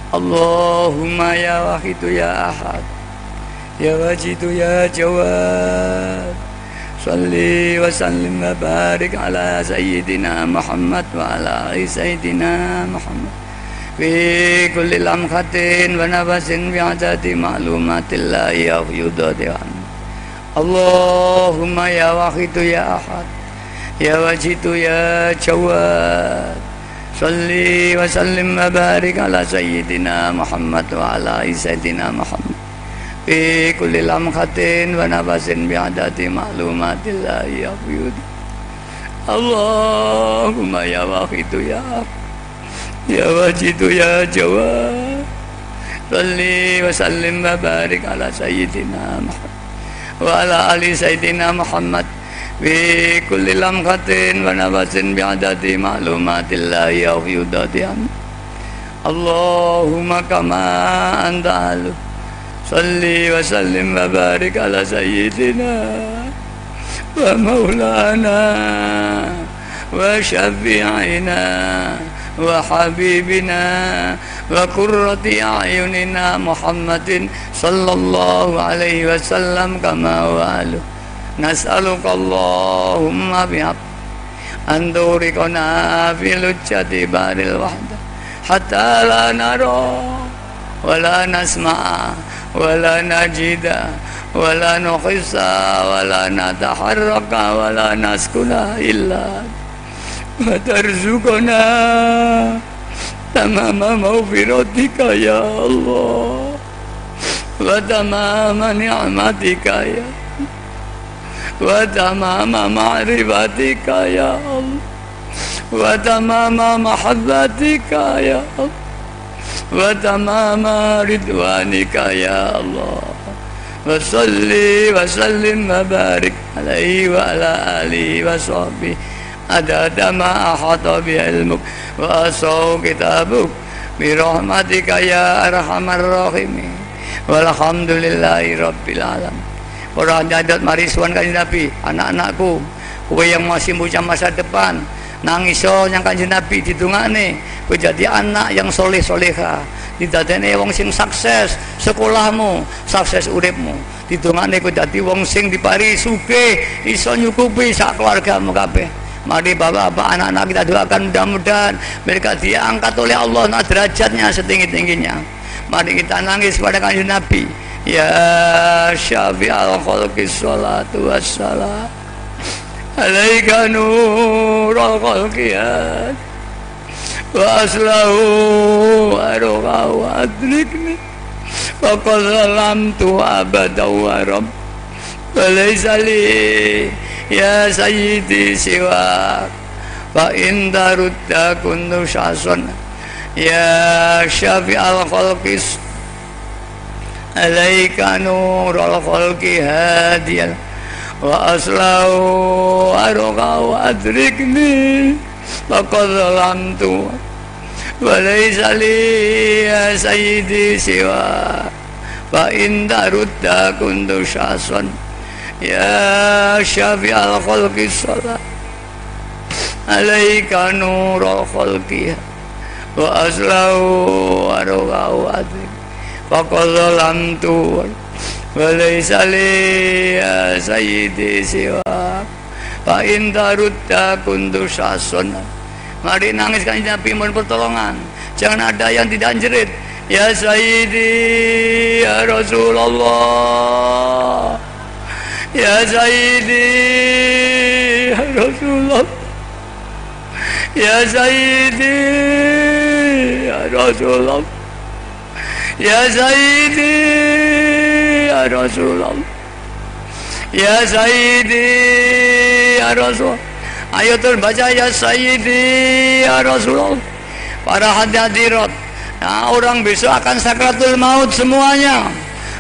[SPEAKER 1] Allahumma ya wahidu ya ahad, ya wajidu ya jawad, salli wa sallim wa barik ala sayyidina Muhammad wa ala ali sayyidina Muhammad fi kulli lamhatin wa nafasin bi adadi ma'lumatillahi wa yudadihan. Allahumma ya wahidu ya ahad, ya wajidu ya jawad, salli wa sallim wa barik ala sayyidina Muhammad wa ala sayyidina Muhammad fi kulli lamhatin wa nafasin bi adadi ma'lumatillahi ya yud. Allahumma ya wahidu ya wajidu ya jawad, salli wa sallim wa barik ala sayyidina Muhammad wa ala ali sayyidina Muhammad fi kulli lamhatin wa nafasin bi adadi ma'lumatillahi wa yudadihan. Allahumma kama anta alu, salli wa sallim wa barik ala sayyidina wa maulana wa syafi'ina wa habibina wa qurrati a'yunina Muhammadin sallallahu alaihi wasallam kama wa alu. Nas'aluka Allahumma bihaq andurikona fil ujjati baril wahda hatta la nara wa la nasma'a wa la najida wa la nukhissa wa la nataharraka wa la naskuna illa wa tarzukona tamama maghfiratika ya Allah wa tamama ni'matika ya wa tamama ma'rifatika ya Allah wa tamama mahabbatika ya Allah wa tamama ridwanika ya Allah. Wa salli wa sallim wa barik alaihi wa ala alihi wa sahbihi adada ma ahata bi ilmuk wa asau kitabuk bi rahmatika ya arhamar rahimin. Walhamdulillahi rabbil alamin. Para hadirat mari suwan Kanjeng Nabi, anak-anakku, kowe yang masih punya masa depan, nangiso yang Kanjeng Nabi didongane, kowe jadi anak yang soleh soleha, didadekne wong sing sukses sekolahmu, sukses uripmu, didongane kowe dadi wong sing dipari sugih, iso nyukupi sak keluargamu kabeh. Mari bapak-bapak, anak-anak kita doakan mudah-mudahan mereka diangkat oleh Allah derajatnya setinggi-tingginya. Mari kita nangis pada Kanjeng Nabi. Ya syafi'al khalqi sholatu wassalam alaika nurul khalqiyat wa aslahu aruqa wa adrikni wa qazalamtu abada wa rabb wa laysa li ya sayyidi siwa fa in darudda kuntu syason ya syafi'al khalqi alaika nurul khalqi hadiyal wa aslahu aruqa wa adrikni faqad zalamtu wa laysa li ya sayyidi siwa fa in tarudda kuntu syason ya syafi'al khalqi salat alaika nurul khalqi wa aslahu warau atik faqad zalamtu wa laysa li ya sayyidi siwa fa in tarudda kuntu syason. Mari nangis kan Nabi mohon pertolongan. Jangan ada yang tidak jerit. Ya Sayyidi ya Rasulullah. Ya Sayyidi ya Rasulullah. Ya Sayyidi ya Rasulullah. Ya Sayyidi ya Rasulullah. Ya Sayyidi ya Rasulullah. Ayo terbaca ya Sayyidi ya Rasulullah. Para hadirat, nah, orang besok akan sakratul maut semuanya.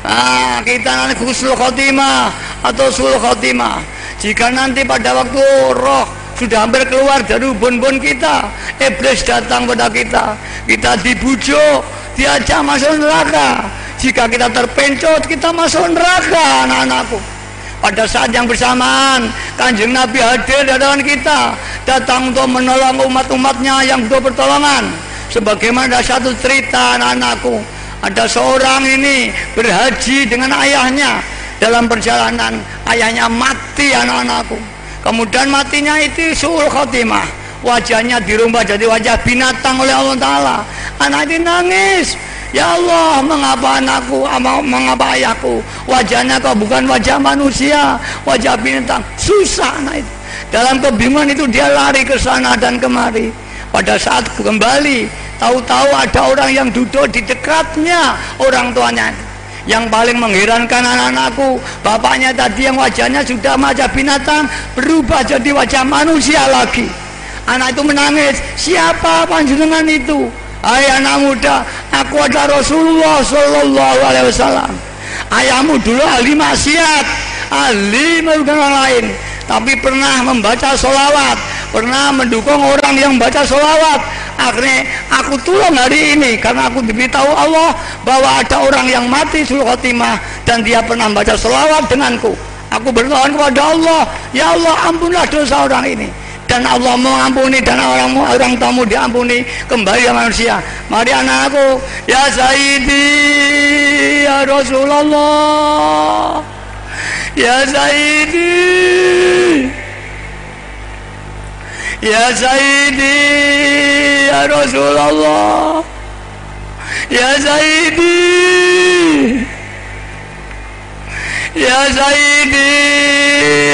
[SPEAKER 1] Nah, kita nanti husnul khotimah atau sul khotimah. Jika nanti pada waktu roh sudah hampir keluar dari ubun-ubun kita, iblis datang pada kita, kita dibujuk, diajak masuk neraka. Jika kita terpencot, kita masuk neraka, anak-anakku. Pada saat yang bersamaan Kanjeng Nabi hadir di hadapan kita, datang untuk menolong umat-umatnya yang butuh pertolongan. Sebagaimana satu cerita anak-anakku, ada seorang ini berhaji dengan ayahnya. Dalam perjalanan ayahnya mati anak-anakku. Kemudian matinya itu suul khotimah, wajahnya dirubah jadi wajah binatang oleh Allah Ta'ala. Anak ini nangis, ya Allah, mengapa anakku, mengapa ayahku wajahnya kok bukan wajah manusia, wajah binatang. Susah anak itu. Dalam kebingungan itu dia lari ke sana dan kemari. Pada saat kembali, tahu-tahu ada orang yang duduk di dekatnya orang tuanya. Yang paling mengherankan anak-anakku, bapaknya tadi yang wajahnya sudah wajah binatang berubah jadi wajah manusia lagi. Anak itu menangis, siapa panjenengan itu? Hai anak muda, aku adalah Rasulullah Sallallahu Alaihi Wasallam. Ayahmu dulu ahli maksiat, ahli merugikan orang lain, tapi pernah membaca sholawat, pernah mendukung orang yang membaca sholawat. Akhirnya aku tolong hari ini karena aku diberitahu Allah bahwa ada orang yang mati sul khotimah dan dia pernah membaca sholawat denganku. Aku berdoa kepada Allah, ya Allah ampunlah dosa orang ini. Dan Allah mengampuni dan orang tamu diampuni kembali ya manusia. Mari anakku, ya Sayyidi ya Rasulullah, ya Sayyidi ya Sayyidi ya Rasulullah, ya Sayyidi ya Sayyidi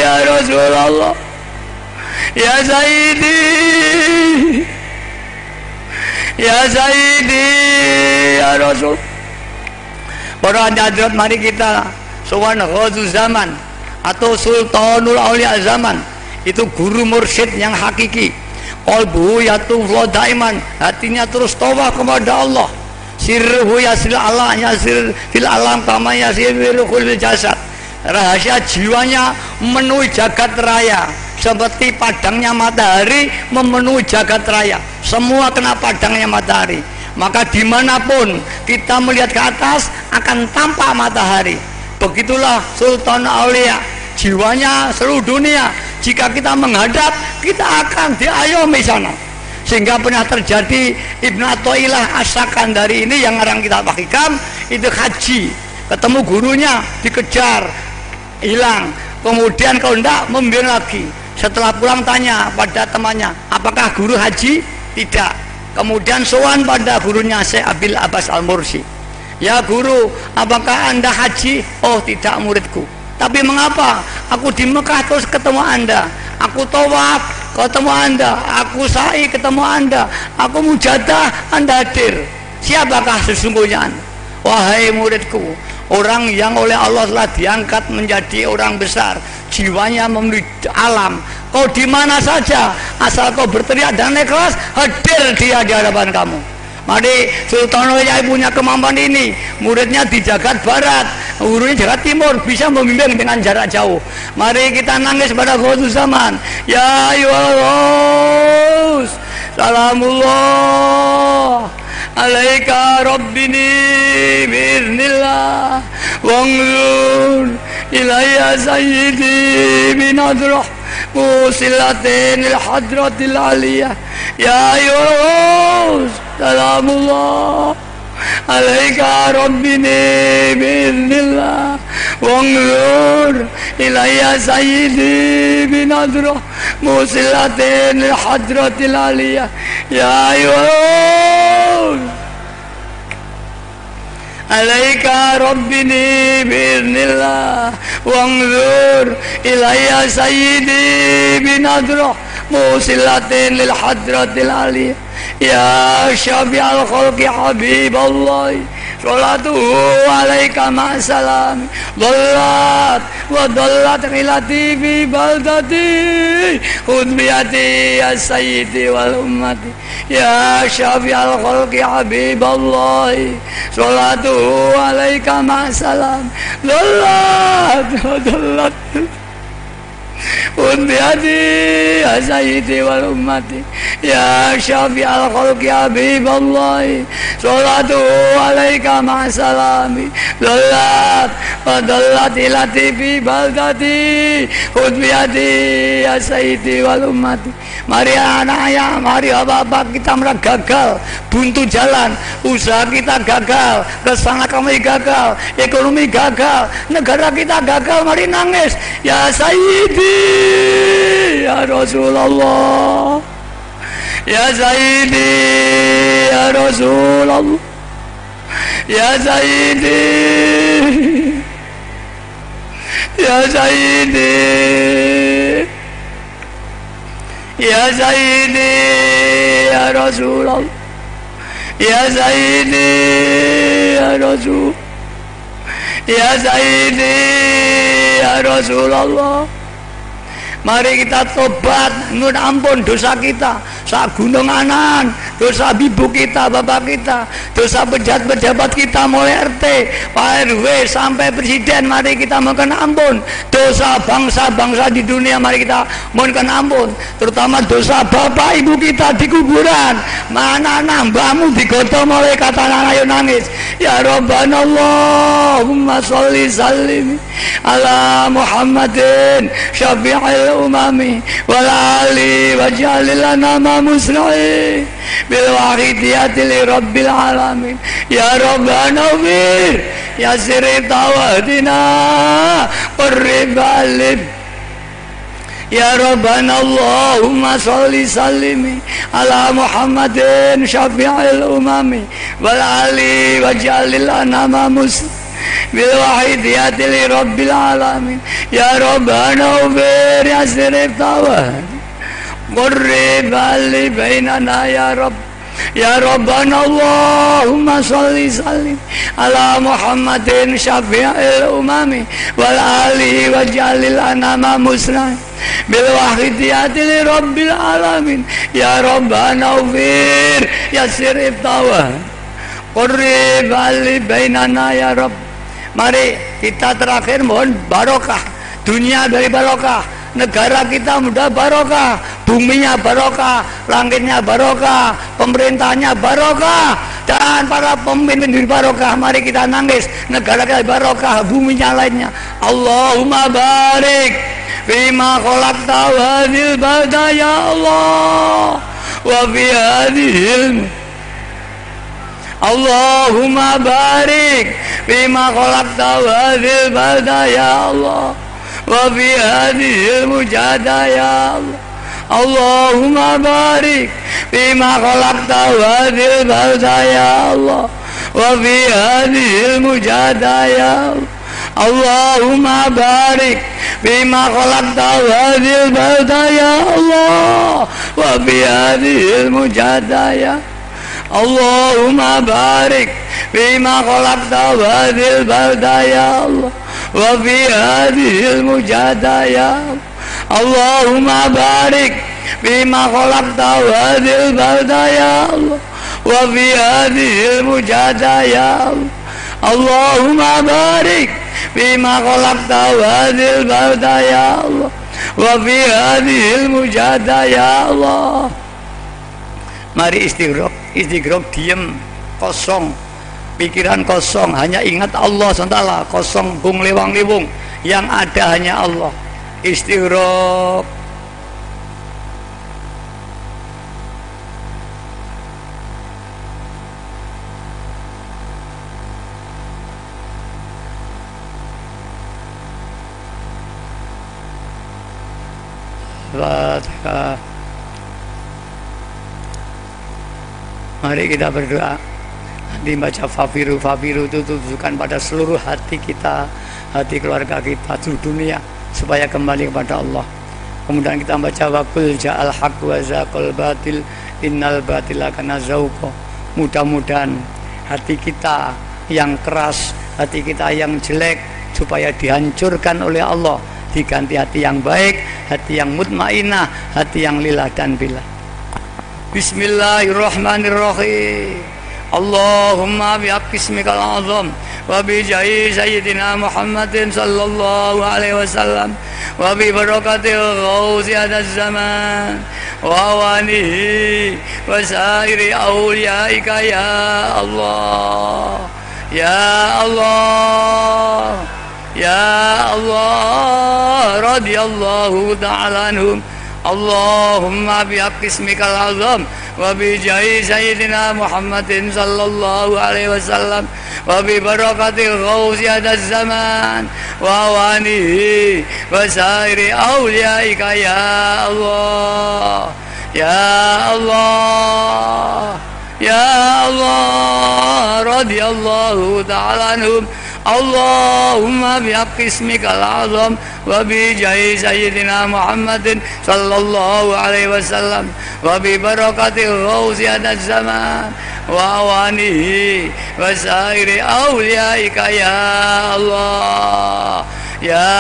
[SPEAKER 1] ya Rasulullah, ya Sayyidi ya Sayyidi ya Rasul. Para hadirat, mari kita sowan Ghauzul Zaman atau Sultanul Aulia Zaman. Itu guru mursyid yang hakiki. Qalbuhu yatuflo daiman, hatinya terus tawaf kepada Allah. Sirruhu yasir Allah yasir fil alam kama yasir fil jasad. Rahasia jiwanya memenuhi jagat raya seperti padangnya matahari memenuhi jagat raya. Semua kena padangnya matahari. Maka dimanapun kita melihat ke atas akan tampak matahari. Begitulah Sultan Aulia, jiwanya seluruh dunia. Jika kita menghadap, kita akan diayomi sana. Sehingga pernah terjadi Ibnu Athaillah As-Sakandari ini yang ngarang kitab Hikam itu haji, ketemu gurunya dikejar, hilang. Kemudian kalau enggak membimbing lagi. Setelah pulang tanya pada temannya, apakah guru haji? Tidak. Kemudian sowan pada gurunya Syekh Abil Abbas Al-Mursi, ya guru, apakah anda haji? Oh tidak muridku. Tapi mengapa? Aku di Mekah terus ketemu anda, aku tawaf ketemu anda, aku sa'i ketemu anda, aku mujadah anda hadir. Siapakah sesungguhnya anda? Wahai muridku, orang yang oleh Allah telah diangkat menjadi orang besar, jiwanya memenuhi alam. Kau di mana saja, asal kau berteriak dan ikhlas, hadir dia di hadapan kamu. Mari Sultan Aulia punya kemampuan ini. Muridnya di jagat barat, gurunya jagat timur, bisa membimbing dengan jarak jauh. Mari kita nangis pada Ghauzul Zaman. Ya ayyuhal ghaus, salamullah alaika rabbini biiznillah wanzur ilayya sayyidi binadrah musilatin hadratil aliyah ya ayus salamullah alaika rabbini biiznillah wanzur ilayya sayyidi binadrah musilatin hadratil aliyah ya ayus alaika rabbini biiznillah wanzur ilayya sayyidi binadrah musilatin lil hadratil aliyah ya syafi'al khalqi habiballah sholatuhu alaika ma'asalam dhallat wa dhallat rilati fi baldati khudbiyati ya sayyidi wal ummati ya syafi'al khalqi habiballah sholatuhu alaika ma'asalam dhallat wa dhallat khudbiyati ya sayyidi wal ummati ya syafi'al khalqi habiballah sholatuhu alaika ma'asalami dhallat wa dhallat ilati fi baldati khudbiyati ya sayyidi wal ummati. Mari anak ayah, mari bapak kita mereka gagal, buntu jalan, usaha kita gagal, kesana kami gagal, ekonomi gagal, negara kita gagal, mari nangis ya sayyidi ya Rasulullah ya sayyidi ya Rasulullah ya sayyidi ya sayyidi ya sayyidi ya Rasulullah ya sayyidi ya Rasul ya sayyidi ya Rasulullah. Mari kita tobat, nyuwun ampun dosa kita, sak gunung anan, dosa ibu kita, bapak kita, dosa pejabat-pejabat kita mulai RT, Pak RW sampai presiden, mari kita mohon ampun. Dosa bangsa-bangsa di dunia mari kita mohon ampun, terutama dosa bapak ibu kita di kuburan. Mana mbahmu digotong mulai kata ayo nangis. Ya Rabbana Allahumma sholli sallim ala Muhammadin syafi'il umami wal ali waj'al lana ma muslimin bil wahidiyati li rabbil alamin. Ya Rabbana wir ya sirri tawadina qurrib alib. Ya Rabbana Allahumma sholli sallimi ala Muhammadin syafi'il umami wal ali waj'al lana ma muslimin bil wahidiyati li rabbil alamin. Ya Rabbana ubir ya sirif tawad qurrib ali bainana ya Rabb. Ya Rabbana Allahumma sholli sallim ala Muhammadin syafi'il umami wal ali waj'al lana ma muslimin bil wahidiyati li rabbil alamin. Ya Rabbana ubir ya sirif tawad qurrib ali bainana ya Rabb. Mari kita terakhir mohon barokah, dunia dari barokah, negara kita mudah barokah, buminya barokah, langitnya barokah, pemerintahnya barokah, dan para pemimpin di barokah. Mari kita nangis, negara kita barokah, buminya lainnya. Allahumma barik fima khalaqta hadhil balda ya Allah wa fi hadhil. Allahumma barik fima khalaqta hadhil balda ya Allah wa fi hadhil mujahada ya Allah. Allahumma barik fima khalaqta hadhil balda ya Allah wa fi hadhil mujahada ya Allah. Allahumma barik fima khalaqta hadhil balda ya Allah wa fi hadhil mujahada ya Allahumma barik fima khalaqta hadhil balda ya Allah wa fi hadhil mujahada ya Allahumma barik fima khalaqta hadhil balda ya Allah wa fi hadhil mujahada ya Allahumma barik fima khalaqta hadhil balda ya Allah wa fi hadhil mujahada ya Allah. Mari istighfar, diem, kosong, pikiran kosong, hanya ingat Allah SWT, kosong bung lewang-lewung, yang ada hanya Allah. Istighraq. Fatihah. Mari kita berdoa. Nanti baca fafiru itu tujukan pada seluruh hati kita, hati keluarga kita, seluruh dunia, supaya kembali kepada Allah. Kemudian kita baca waqul ja'al haq wa zaqal batil innal batila kana zahuqa. Mudah-mudahan hati kita yang keras, hati kita yang jelek, supaya dihancurkan oleh Allah, diganti hati yang baik, hati yang mutmainah, hati yang lillah dan billah. Bismillahirrahmanirrahim. Allahumma bihaqqi ismikal azam wa bi jahi sayyidina Muhammadin sallallahu alaihi wasallam wa bi barakatil ghauzi hadaz zaman wa awanihi wa sairi awliyaika ya Allah ya Allah ya Allah radhiyallahu ta'ala anhum. Allahumma bihaqqi ismikal azam wa bi jahi sayyidina Muhammadin sallallahu alaihi wasallam wa bi barakatil ghauzi hadaz zaman wa awanihi wa sairi awliyaika ya Allah ya Allah ya Allah radhiyallahu ta'ala anhum. Allahumma bihaqqi ismikal azam wa bi jahi sayyidina Muhammadin sallallahu alaihi wasallam wa bi barakatil ghauzi hadaz zaman wa awanihi wa sairi awliyaika ya Allah ya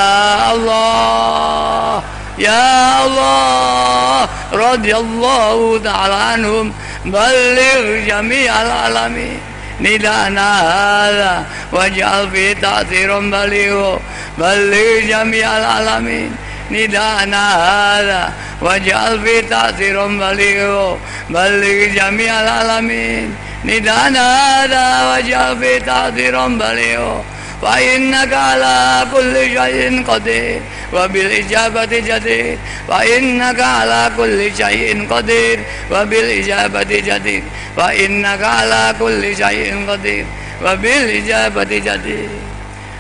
[SPEAKER 1] Allah ya Allah radhiyallahu ta'ala anhum. Balligh jami'al alamin nidana hadha waj'al fi ta'thiran baligh. Balligh jami'al alamin nidana hadha waj'al fi ta'thiran baligh. Balligh jami'al alamin nidana hadha waj'al fi ta'thiran baligh. Fa innaka ala kulli syai'in qadir wa bil ijabati jadir. Fa innaka ala kulli syai'in qadir wa bil ijabati jadir. Fa innaka ala kulli syai'in qadir wa bil ijabati jadir.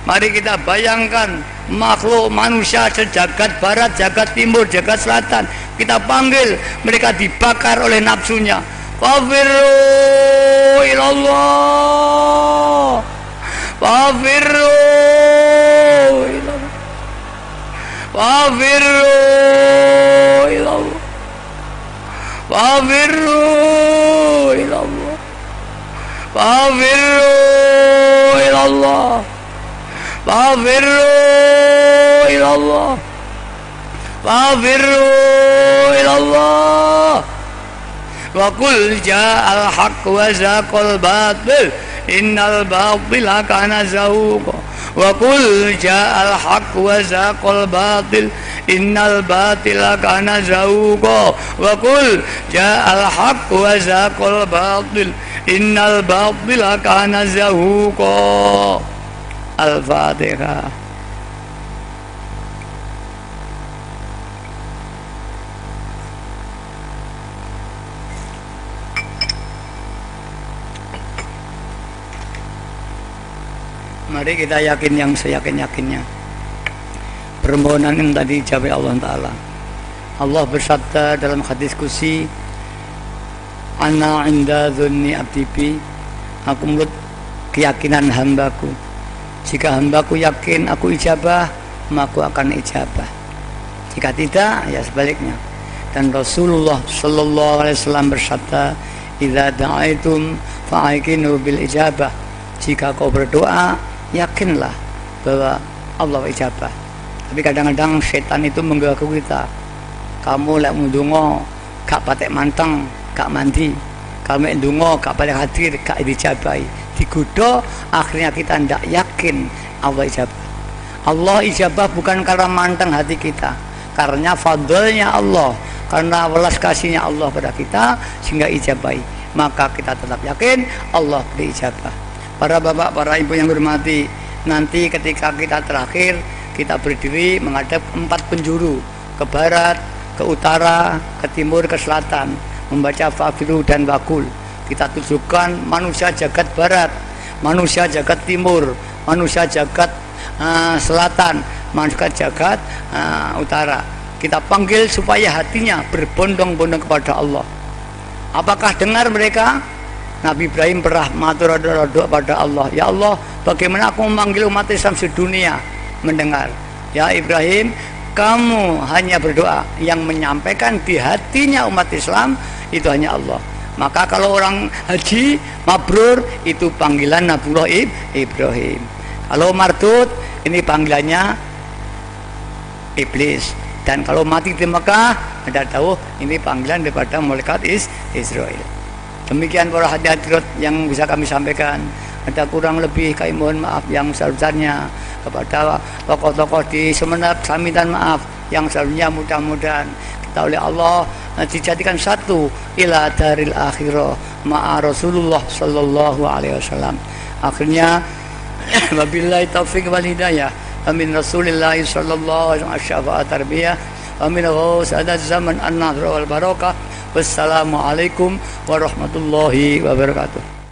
[SPEAKER 1] Mari kita bayangkan makhluk manusia sejagat barat, jagat timur, jagat selatan, kita panggil, mereka dibakar oleh nafsunya. Fafirru ilallah, fafirru ilallah, fafirru ilallah, fafirru ilallah, fafirru ilallah, fafirru ilallah, fafirru ilallah. Wa qul ja'al haqq wa zaqal batil innal batila kana zahuqa. Wa qul ja'al haqq wa zaqal batil innal batila kana zahuqa. Wa qul ja'al haqq wa zaqal batil innal batila kana zahuqa. Al-Fatihah. Mari kita yakin yang seyakin-yakinnya. Permohonan yang tadi dijawab Allah Ta'ala. Allah bersabda dalam hadis qudsi, Ana inda dzunni abdi bi, aku menurut keyakinan hambaku. Jika hambaku yakin aku ijabah, maka aku akan ijabah. Jika tidak, ya sebaliknya. Dan Rasulullah sallallahu alaihi wasallam bersabda, idza da'aitum fa'aqinu bil ijabah. Jika kau berdoa, yakinlah bahwa Allah ijabah. Tapi kadang-kadang setan itu mengganggu kita. Kamu lek mundungo gak patek manteng, gak mandi. Kamu ndungo gak patek hadir, gak dijabahi. Digoda, akhirnya kita tidak yakin Allah ijabah. Allah ijabah bukan karena manteng hati kita, karena fadlnya Allah, karena welas kasihnya Allah pada kita sehingga ijabahi. maka kita tetap yakin Allah beri ijabah. Para bapak, para ibu yang hormati, nanti ketika kita terakhir, kita berdiri menghadap 4 penjuru, ke barat, ke utara, ke timur, ke selatan, membaca fafiru dan wakul. Kita tujukan manusia jagat barat, manusia jagat timur, manusia jagat selatan, manusia jagat utara. Kita panggil supaya hatinya berbondong-bondong kepada Allah. Apakah dengar mereka? Nabi Ibrahim pernah matur doa pada Allah, ya Allah, bagaimana aku memanggil umat Islam sedunia mendengar? Ya Ibrahim, kamu hanya berdoa, yang menyampaikan di hatinya umat Islam itu hanya Allah. Maka kalau orang haji mabrur, itu panggilan Nabiullah Ibrahim. Kalau mardud, ini panggilannya iblis. Dan kalau mati di Mekah, ada tahu ini panggilan daripada malaikat Israel. Demikian para hadirat yang bisa kami sampaikan. Ada kurang lebih kami mohon maaf yang sebesar-besarnya kepada tokoh-tokoh di Sumeneb. Kami minta maaf yang sebelumnya, mudah-mudahan kita oleh Allah dijadikan satu ila daril akhirah ma'a Rasulullah sallallahu alaihi wasallam. Akhirnya wabillahi taufiq wal hidayah. Amin Rasulillah sallallahu alaihi wasallam syafaat tarbiyah. Amin ghausad zaman an-nadhr wal barakah. Wassalamualaikum warahmatullahi wabarakatuh.